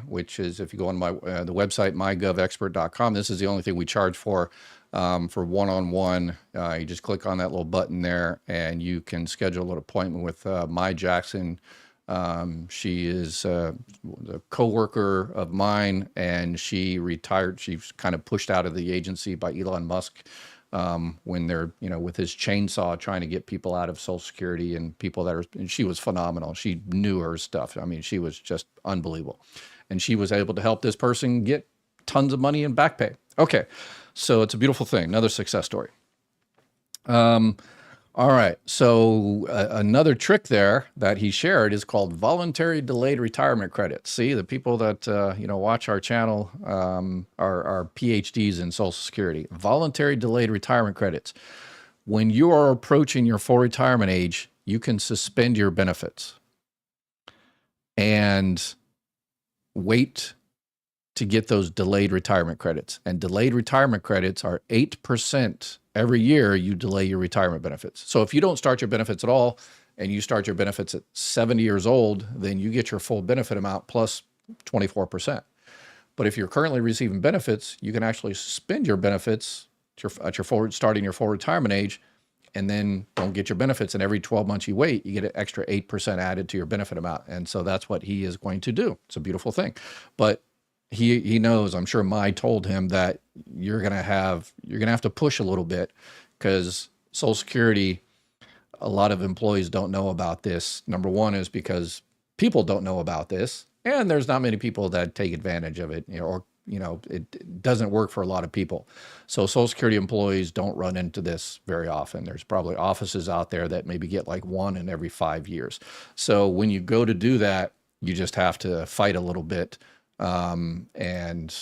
which is, if you go on the website, mygovexpert.com, this is the only thing we charge for one-on-one. You just click on that little button there, and you can schedule an appointment with Mai Jackson. She is a coworker of mine, and she retired. She's kind of pushed out of the agency by Elon Musk when they're, with his chainsaw trying to get people out of Social Security, and people and she was phenomenal. She knew her stuff. I mean, she was just unbelievable. And she was able to help this person get tons of money in back pay. Okay. So it's a beautiful thing. Another success story. All right. So another trick there that he shared is called voluntary delayed retirement credits. See, the people that watch our channel are PhDs in Social Security. Voluntary delayed retirement credits. When you are approaching your full retirement age, you can suspend your benefits and wait to get those delayed retirement credits. And delayed retirement credits are 8% every year you delay your retirement benefits. So if you don't start your benefits at all, and you start your benefits at 70 years old, then you get your full benefit amount plus 24%. But if you're currently receiving benefits, you can actually suspend your benefits starting your full retirement age, and then don't get your benefits. And every 12 months you wait, you get an extra 8% added to your benefit amount. And so that's what he is going to do. It's a beautiful thing. But he knows, I'm sure Mai told him, that you're going to have to push a little bit, because Social Security, a lot of employees don't know about this. Number one is because people don't know about this, and there's not many people that take advantage of it, it doesn't work for a lot of people. So Social Security employees don't run into this very often. There's probably offices out there that maybe get like one in every 5 years. So when you go to do that, you just have to fight a little bit, and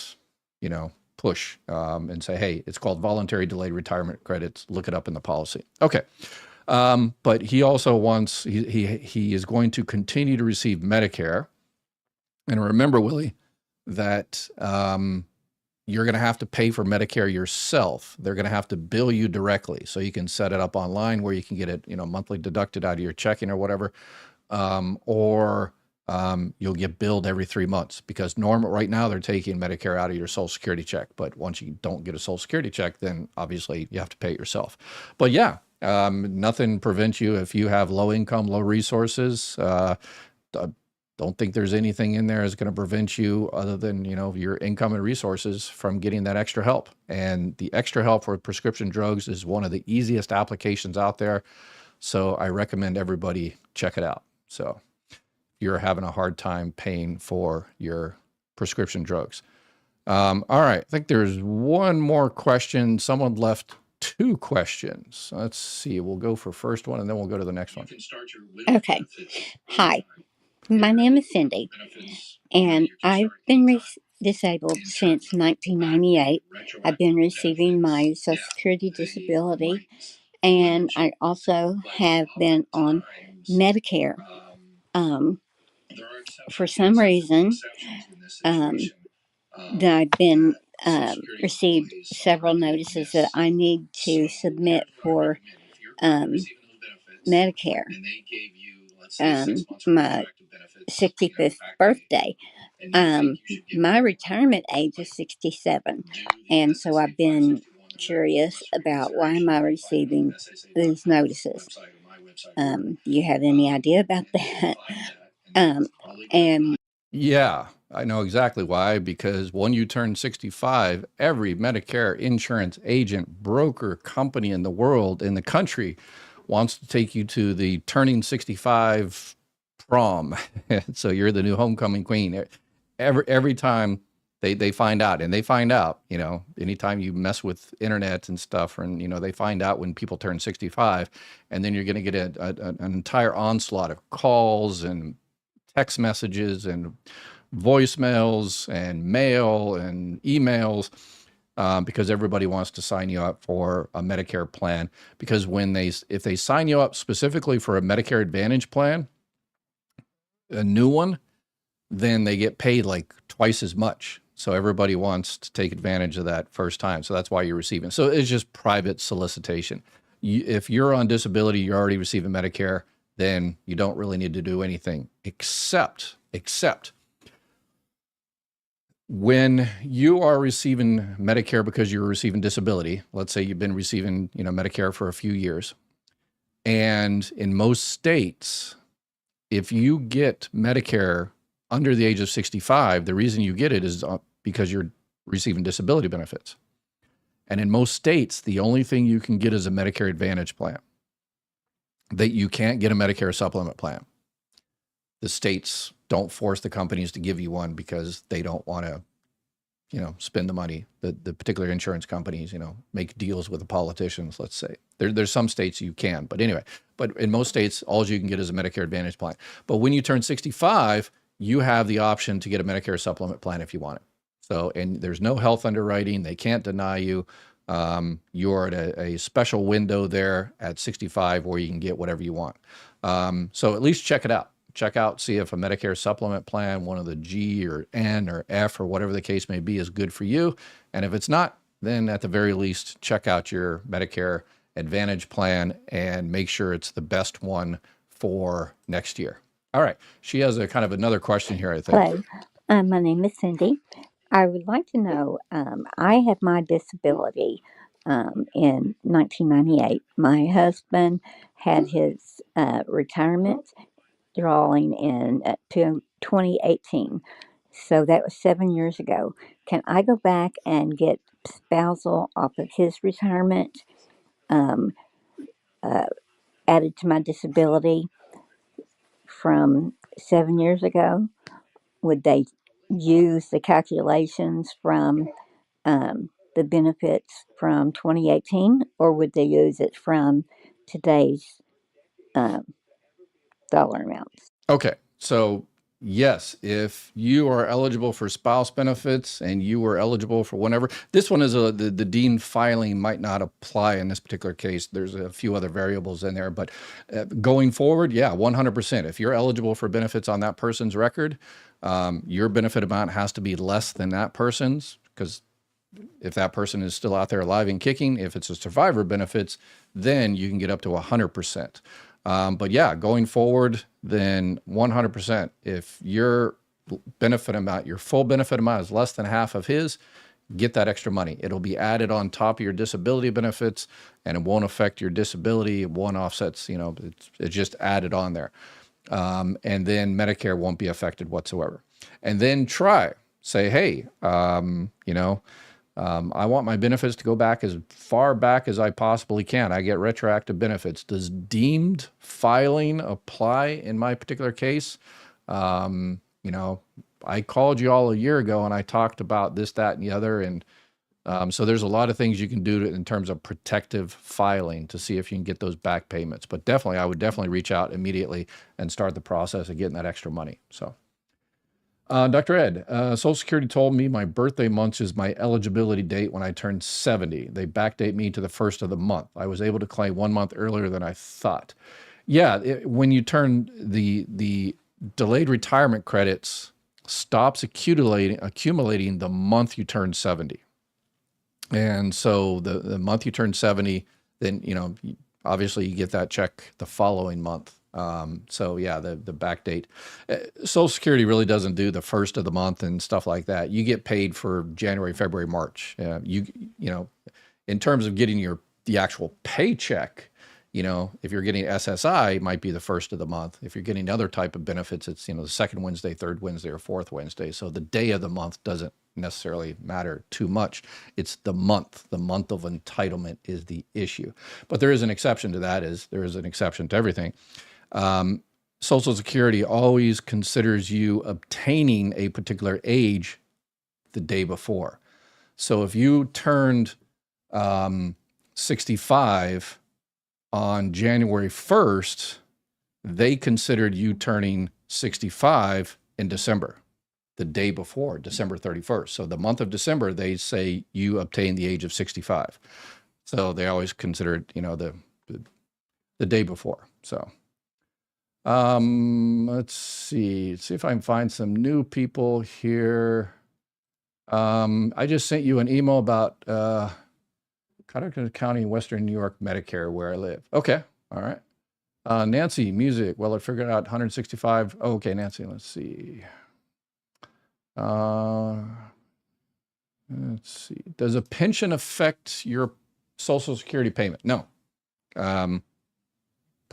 push and say, hey, it's called voluntary delayed retirement credits. Look it up in the policy. Okay. But he also wants, he is going to continue to receive Medicare. And remember, Willie, that you're going to have to pay for Medicare yourself. They're going to have to bill you directly. So you can set it up online where you can get it, monthly deducted out of your checking or whatever. Or you'll get billed every 3 months, because right now they're taking Medicare out of your Social Security check. But once you don't get a Social Security check, then obviously you have to pay it yourself. But yeah, nothing prevents you, if you have low income, low resources. A Don't think there's anything in there that's going to prevent you, other than, you know, your income and resources, from getting that extra help. And the extra help for prescription drugs is one of the easiest applications out there. So I recommend everybody check it out. So if you're having a hard time paying for your prescription drugs. All right. I think there's one more question. Someone left 2 questions. Let's see. We'll go for first one and then we'll go to the next one. Okay. Hi, my name is Cindy, and I've been disabled since 1998. I've been receiving my Social Security disability, and I also have been on Medicare. For some reason, that I've been received several notices that I need to submit for Medicare. My 65th birthday. My retirement age is 67, and so I've been curious about why am I receiving these notices. Do you have any idea about that? And Yeah, I know exactly why. Because when you turn 65, every Medicare insurance agent, broker, company in the world, in the country, wants to take you to the turning 65 prom. So you're the new homecoming queen. Every time they find out, and they find out, you know, anytime you mess with internet and stuff, and, you know, they find out when people turn 65, and then you're going to get an entire onslaught of calls and text messages and voicemails and mail and emails, because everybody wants to sign you up for a Medicare plan. Because if they sign you up specifically for a Medicare Advantage plan, a new one, then they get paid like twice as much. So everybody wants to take advantage of that first time. So that's why you're receiving. So it's just private solicitation. If you're on disability, you're already receiving Medicare, then you don't really need to do anything except when you are receiving Medicare because you're receiving disability. Let's say you've been receiving, you know, Medicare for a few years. And in most states, if you get Medicare under the age of 65, the reason you get it is because you're receiving disability benefits. And in most states, the only thing you can get is a Medicare Advantage plan. That you can't get a Medicare supplement plan. The states don't force the companies to give you one because they don't want to, you know, spend the money. The particular insurance companies, you know, make deals with the politicians, let's say. There's some states you can, but anyway. But in most states, all you can get is a Medicare Advantage plan. But when you turn 65, you have the option to get a Medicare supplement plan if you want it. So, and there's no health underwriting. They can't deny you. You're at a special window there at 65 where you can get whatever you want. So at least check it out. See if a Medicare supplement plan, one of the G or N or F or whatever the case may be, is good for you. And if it's not, then at the very least, check out your Medicare Advantage plan and make sure it's the best one for next year. All right. She has a kind of another question here, I think. hello, my name is Cindy. I would like to know, I had my disability in 1998. My husband had his retirement drawing in 2018. So that was 7 years ago. Can I go back and get spousal off of his retirement um, added to my disability from 7 years ago? Would they use the calculations from the benefits from 2018, or would they use it from today's um, dollar amounts? Okay. So yes, if you are eligible for spouse benefits and you were eligible for whatever, this one is the dean filing might not apply in this particular case. There's a few other variables in there, but going forward, yeah, 100%. If you're eligible for benefits on that person's record, your benefit amount has to be less than that person's, because if that person is still out there alive and kicking, if it's a survivor benefits, then you can get up to 100%. But yeah, going forward, then 100%. If your benefit amount, your full benefit amount is less than half of his, get that extra money. It'll be added on top of your disability benefits, and it won't affect your disability. One offsets, you know, it's just added on there. And then Medicare won't be affected whatsoever. And then say, hey, I want my benefits to go back as far back as I possibly can. I get retroactive benefits. Does deemed filing apply in my particular case? I called you all a year ago and I talked about this, that, and the other. And so there's a lot of things you can do in terms of protective filing to see if you can get those back payments. But definitely, I would definitely reach out immediately and start the process of getting that extra money. So. Dr. Ed, Social Security told me my birthday month is my eligibility date when I turned 70. They backdate me to the first of the month. I was able to claim 1 month earlier than I thought. Yeah, when you turn the delayed retirement credits stops accumulating the month you turn 70. And so the month you turn 70, then, obviously you get that check the following month. So yeah, the back date, Social Security really doesn't do the first of the month and stuff like that. You get paid for January, February, March. In terms of getting the actual paycheck, if you're getting SSI, it might be the first of the month. If you're getting other type of benefits, it's, the second Wednesday, third Wednesday, or fourth Wednesday. So the day of the month doesn't necessarily matter too much. It's the month. The month of entitlement is the issue. But there is an exception to that, there is an exception to everything. Social Security always considers you obtaining a particular age the day before. So if you turned 65 on January 1st, they considered you turning 65 in December, the day before, December 31st. So the month of December, they say you obtain the age of 65. So they always consider it, the day before. So. Let's see if I can find some new people here. I just sent you an email about Cuyahoga County, Western New York, Medicare, where I live. Okay, all right. Nancy, music. Well, I figured out 165. Oh, okay, Nancy, let's see. Let's see. Does a pension affect your Social Security payment? No.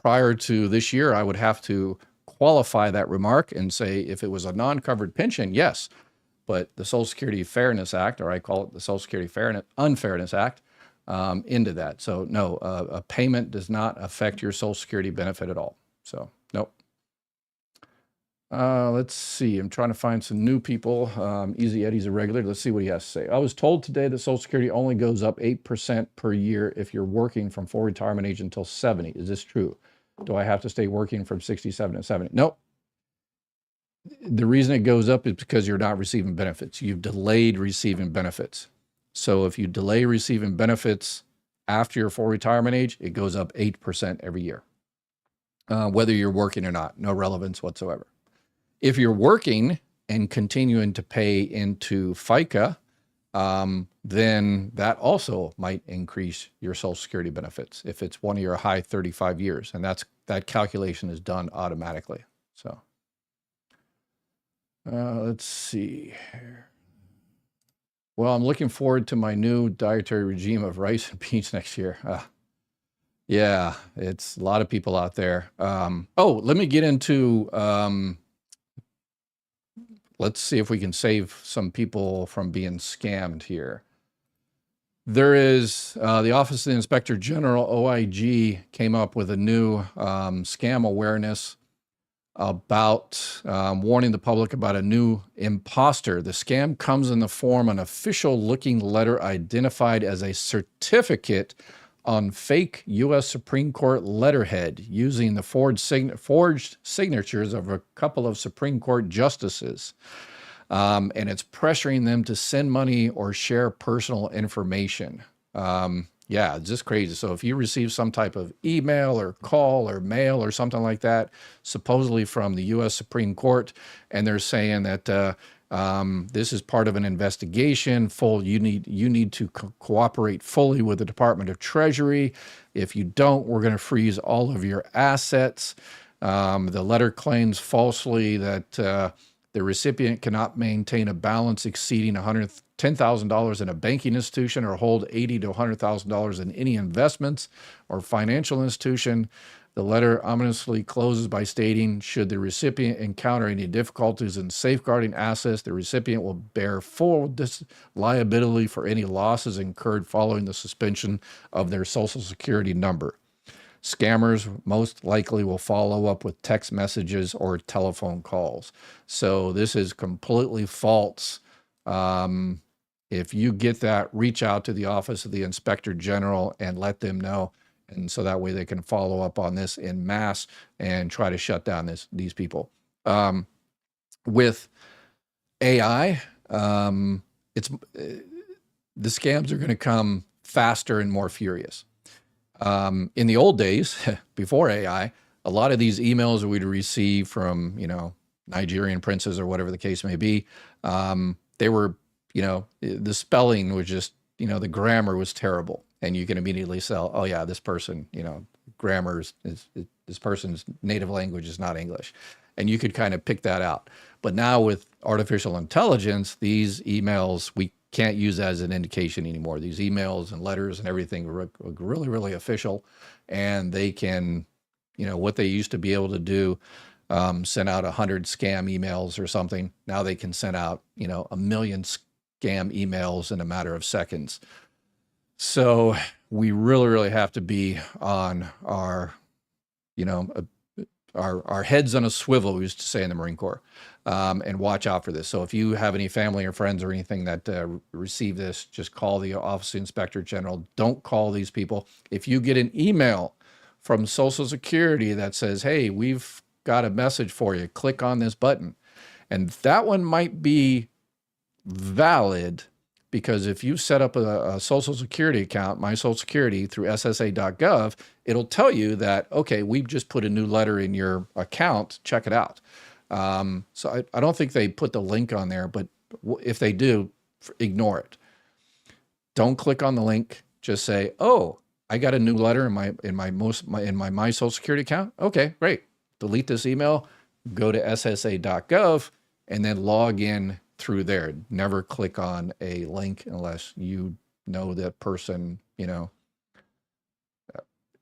Prior to this year, I would have to qualify that remark and say if it was a non-covered pension, yes. But the Social Security Fairness Act, or I call it the Social Security Unfairness Act, into that. So no, a payment does not affect your Social Security benefit at all. So nope. Let's see. I'm trying to find some new people. Easy Eddie's a regular. Let's see what he has to say. I was told today that Social Security only goes up 8% per year if you're working from full retirement age until 70. Is this true? Do I have to stay working from 67 to 70? Nope. The reason it goes up is because you're not receiving benefits. You've delayed receiving benefits. So if you delay receiving benefits after your full retirement age, it goes up 8% every year, whether you're working or not. No relevance whatsoever. If you're working and continuing to pay into FICA, then that also might increase your Social Security benefits if it's one of your high 35 years. And that calculation is done automatically. So let's see here. Well, I'm looking forward to my new dietary regime of rice and beans next year. Yeah, it's a lot of people out there. Let me get into... let's see if we can save some people from being scammed here. There is the Office of the Inspector General, OIG, came up with a new scam awareness about warning the public about a new imposter. The scam comes in the form of an official-looking letter identified as a certificate on fake U.S. Supreme Court letterhead using the forged signatures of a couple of Supreme Court justices. And it's pressuring them to send money or share personal information. Yeah, it's just crazy. So if you receive some type of email or call or mail or something like that, supposedly from the U.S. Supreme Court, and they're saying that this is part of an investigation, you need to cooperate fully with the Department of Treasury. If you don't, we're going to freeze all of your assets. The letter claims falsely that the recipient cannot maintain a balance exceeding $110,000 in a banking institution or hold $80,000 to $100,000 in any investments or financial institution. The letter ominously closes by stating, should the recipient encounter any difficulties in safeguarding assets, the recipient will bear full liability for any losses incurred following the suspension of their Social Security number. Scammers most likely will follow up with text messages or telephone calls. So this is completely false. If you get that, reach out to the Office of the Inspector General and let them know. And so that way they can follow up on this in mass and try to shut down these people. With AI, the scams are going to come faster and more furious. In the old days, before AI, a lot of these emails that we'd receive from, Nigerian princes or whatever the case may be, they were, the spelling was just, the grammar was terrible. And you can immediately tell, oh yeah, this person, grammar this person's native language is not English. And you could kind of pick that out. But now with artificial intelligence, these emails, we can't use as an indication anymore. These emails and letters and everything are really, really official. And they can, what they used to be able to do, send out 100 scam emails or something. Now they can send out, 1 million scam emails in a matter of seconds. So we really, really have to be on our, our heads on a swivel, we used to say in the Marine Corps, and watch out for this. So if you have any family or friends or anything that receive this, just call the Office of the Inspector General. Don't call these people. If you get an email from Social Security that says, hey, we've got a message for you, click on this button. And that one might be valid, because if you set up a Social Security account, My Social Security, through ssa.gov, it'll tell you that, okay, we've just put a new letter in your account, check it out. So I don't think they put the link on there, but if they do, ignore it. Don't click on the link. Just say, oh, I got a new letter in my My Social Security account. Okay, great. Delete this email, go to ssa.gov, and then log in through there. Never click on a link unless you know that person,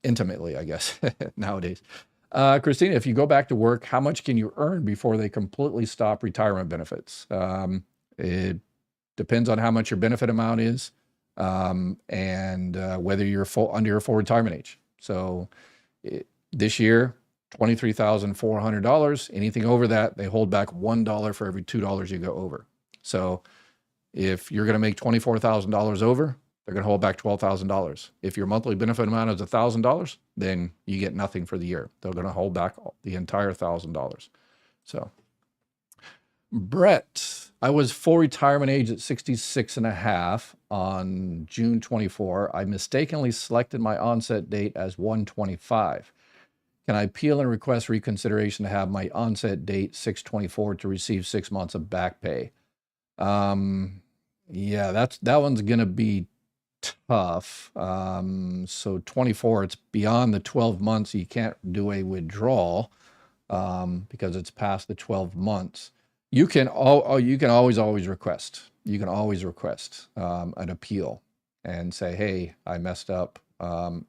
intimately, I guess, nowadays. Christina, if you go back to work, how much can you earn before they completely stop retirement benefits? It depends on how much your benefit amount is, and whether you're under your full retirement age. So this year, $23,400. Anything over that, they hold back $1 for every $2 you go over. So if you're going to make $24,000 over, they're going to hold back $12,000. If your monthly benefit amount is $1,000, then you get nothing for the year. They're going to hold back the entire $1,000. So, Brett, I was full retirement age at 66 and a half on June 24. I mistakenly selected my onset date as 125. Can I appeal and request reconsideration to have my onset date 6/24 to receive 6 months of back pay? Yeah, that one's going to be tough. So 24, it's beyond the 12 months. You can't do a withdrawal because it's past the 12 months. You can always request. You can always request an appeal and say, hey, I messed up. But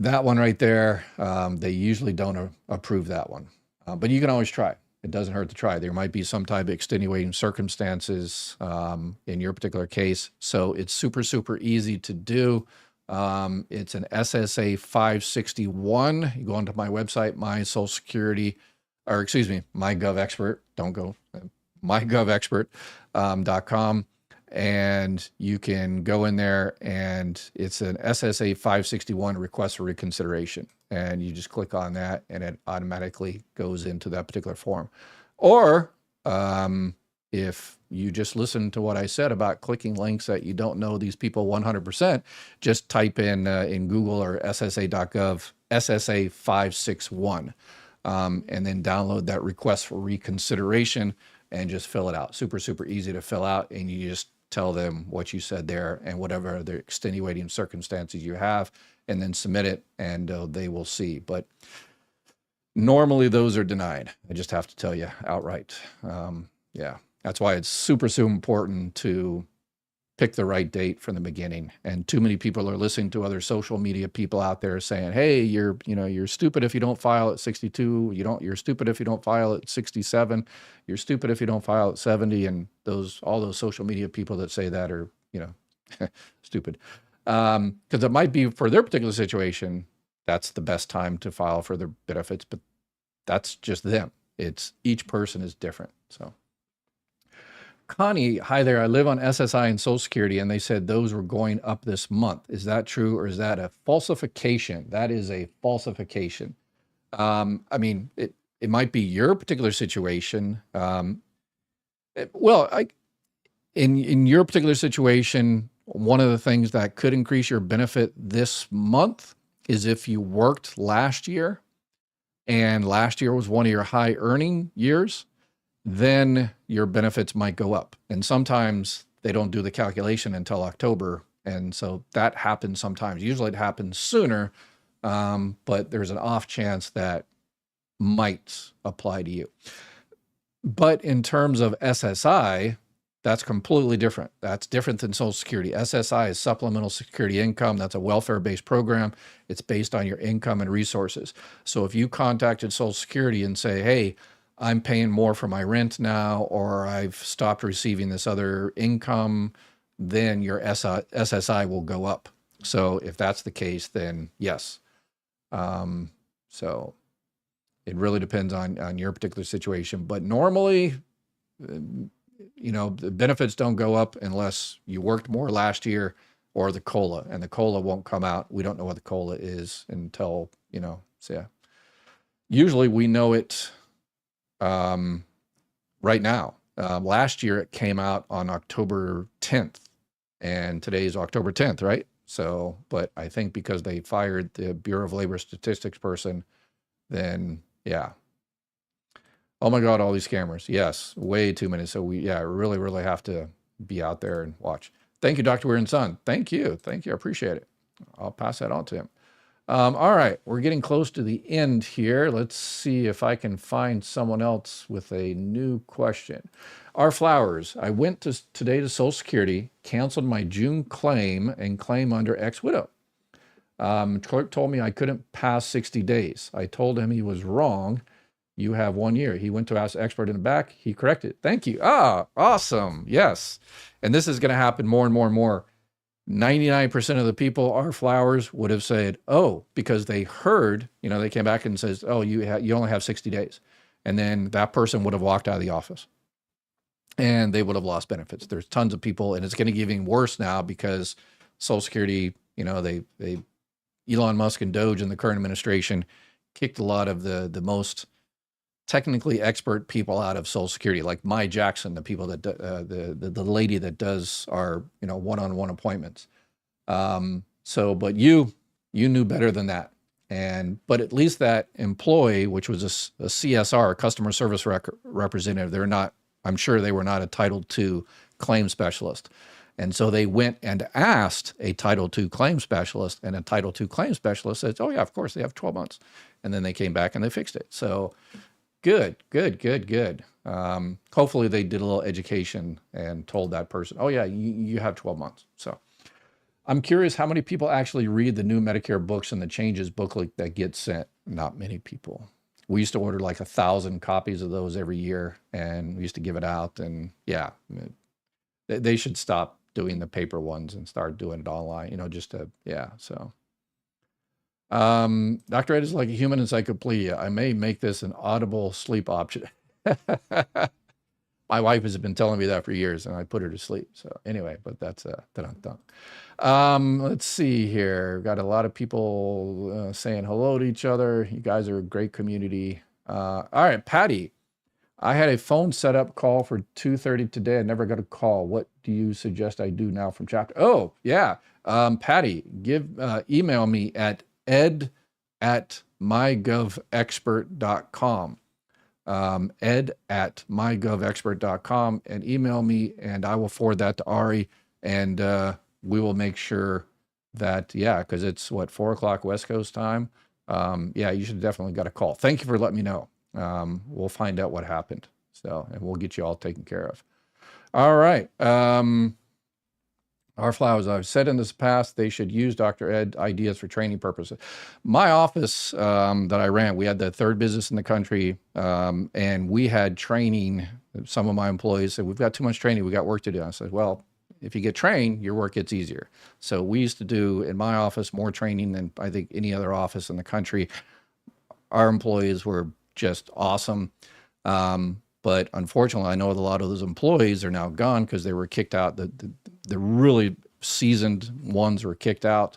that one right there, they usually don't approve that one. But you can always try. It doesn't hurt to try. There might be some type of extenuating circumstances in your particular case. So it's super, super easy to do. It's an SSA 561. You go onto my website, My Social Security, or excuse me, MyGovExpert. Don't go, MyGovExpert.com. And you can go in there and it's an SSA 561 request for reconsideration. And you just click on that and it automatically goes into that particular form. Or if you just listen to what I said about clicking links that you don't know these people 100%, just type in Google or ssa.gov, SSA 561, and then download that request for reconsideration and just fill it out. Super, super easy to fill out. And you just tell them what you said there and whatever other extenuating circumstances you have, and then submit it, and they will see. But normally those are denied. I just have to tell you outright. Yeah, that's why it's super, super important to pick the right date from the beginning. And too many people are listening to other social media people out there saying, hey, you're stupid if you don't file at 62. You're stupid if you don't file at 67. You're stupid if you don't file at 70. And all those social media people that say that are, stupid. Because it might be for their particular situation, that's the best time to file for their benefits, but that's just them. It's each person is different. So Connie, hi there. I live on SSI and Social Security, and they said those were going up this month. Is that true, or is that a falsification? That is a falsification. I mean, it might be your particular situation. In your particular situation, one of the things that could increase your benefit this month is if you worked last year, and last year was one of your high earning years, then your benefits might go up. And sometimes they don't do the calculation until October. And so that happens sometimes. Usually it happens sooner, but there's an off chance that might apply to you. But in terms of SSI, that's completely different. That's different than Social Security. SSI is supplemental security income. That's a welfare-based program. It's based on your income and resources. So if you contacted Social Security and say, hey, I'm paying more for my rent now, or I've stopped receiving this other income, then your SSI will go up. So if that's the case, then yes. So it really depends on your particular situation. But normally, the benefits don't go up unless you worked more last year or the COLA, and the COLA won't come out. We don't know what the COLA is until, so yeah. Usually we know it right now. Last year it came out on October 10th, and today is October 10th, right? So, but I think because they fired the Bureau of Labor Statistics person, then yeah. Oh my God, all these scammers. Yes, way too many. So we really, really have to be out there and watch. Thank you, Dr. Weir and Son. Thank you. I appreciate it. I'll pass that on to him. All right, we're getting close to the end here. Let's see if I can find someone else with a new question. Our Flowers, I went today to Social Security, canceled my June claim and claim under ex-widow. Clerk told me I couldn't pass 60 days. I told him he was wrong. You have 1 year. He went to ask the expert in the back. He corrected. Thank you. Awesome. Yes. And this is going to happen more and more and more. 99% of the people, Our Flowers, would have said, oh, because they heard, they came back and says, oh, you only have 60 days. And then that person would have walked out of the office and they would have lost benefits. There's tons of people, and it's going to get even worse now because Social Security, they Elon Musk and Doge and the current administration kicked a lot of the most technically expert people out of Social Security, like Mai Jackson, the people that the lady that does our one-on-one appointments. But you knew better than that, but at least that employee, which was a CSR, a customer service representative, I'm sure they were not a Title II claim specialist, and so they went and asked a Title II claim specialist, and a Title II claim specialist said, oh yeah, of course they have 12 months, and then they came back and they fixed it. So. Good. Hopefully they did a little education and told that person, oh yeah, you have 12 months. So I'm curious how many people actually read the new Medicare books and the changes booklet that gets sent. Not many people. We used to order like 1,000 copies of those every year, and we used to give it out. And yeah, they should stop doing the paper ones and start doing it online, so. Dr. Ed is like a human encyclopedia. I may make this an audible sleep option. My wife has been telling me that for years, and I put her to sleep. So anyway, but that's done. Let's see here. Got a lot of people saying hello to each other. You guys are a great community. All right, Patty. I had a phone setup call for 2:30 today. I never got a call. What do you suggest I do now from chapter? Oh, yeah. Patty, email me at ed@mygovexpert.com. ed@mygovexpert.com, and email me, and I will forward that to Ari, and we will make sure that, because it's 4:00 West Coast time. You should definitely got a call. Thank you for letting me know. We'll find out what happened. So, and we'll get you all taken care of. All right. Our flowers, I've said in this past, they should use Dr. Ed ideas for training purposes. My office that I ran, we had the third business in the country, and we had training. Some of my employees said, we've got too much training, we got work to do. I said, well, if you get trained, your work gets easier. So we used to do in my office more training than I think any other office in the country. Our employees were just awesome. But unfortunately, I know a lot of those employees are now gone because they were kicked out. The really seasoned ones were kicked out.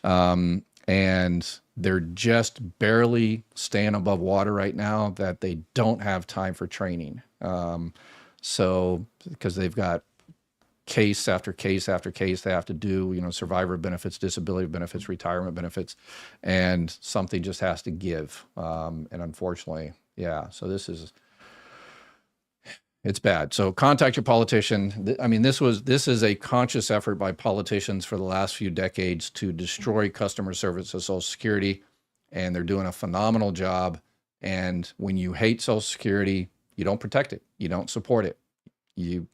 And they're just barely staying above water right now, that they don't have time for training. So because they've got case after case after case they have to do, survivor benefits, disability benefits, retirement benefits, and something just has to give. And unfortunately, yeah, so it's bad. So contact your politician. I mean, this is a conscious effort by politicians for the last few decades to destroy customer service of Social Security, and they're doing a phenomenal job. And when you hate Social Security, you don't protect it. You don't support it.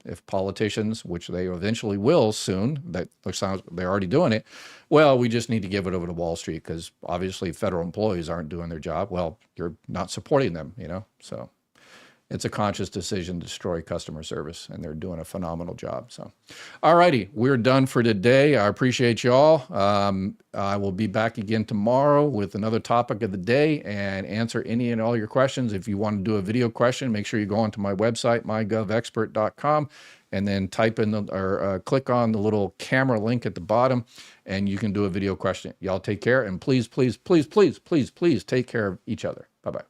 If politicians, which they eventually will soon, that looks like they're already doing it, well, we just need to give it over to Wall Street because obviously federal employees aren't doing their job. Well, you're not supporting them, so. It's a conscious decision to destroy customer service, and they're doing a phenomenal job. So, all righty, we're done for today. I appreciate you all. I will be back again tomorrow with another topic of the day and answer any and all your questions. If you want to do a video question, make sure you go onto my website, mygovexpert.com, and then type in or click on the little camera link at the bottom, and you can do a video question. Y'all take care, and please, please, please, please, please, please take care of each other. Bye-bye.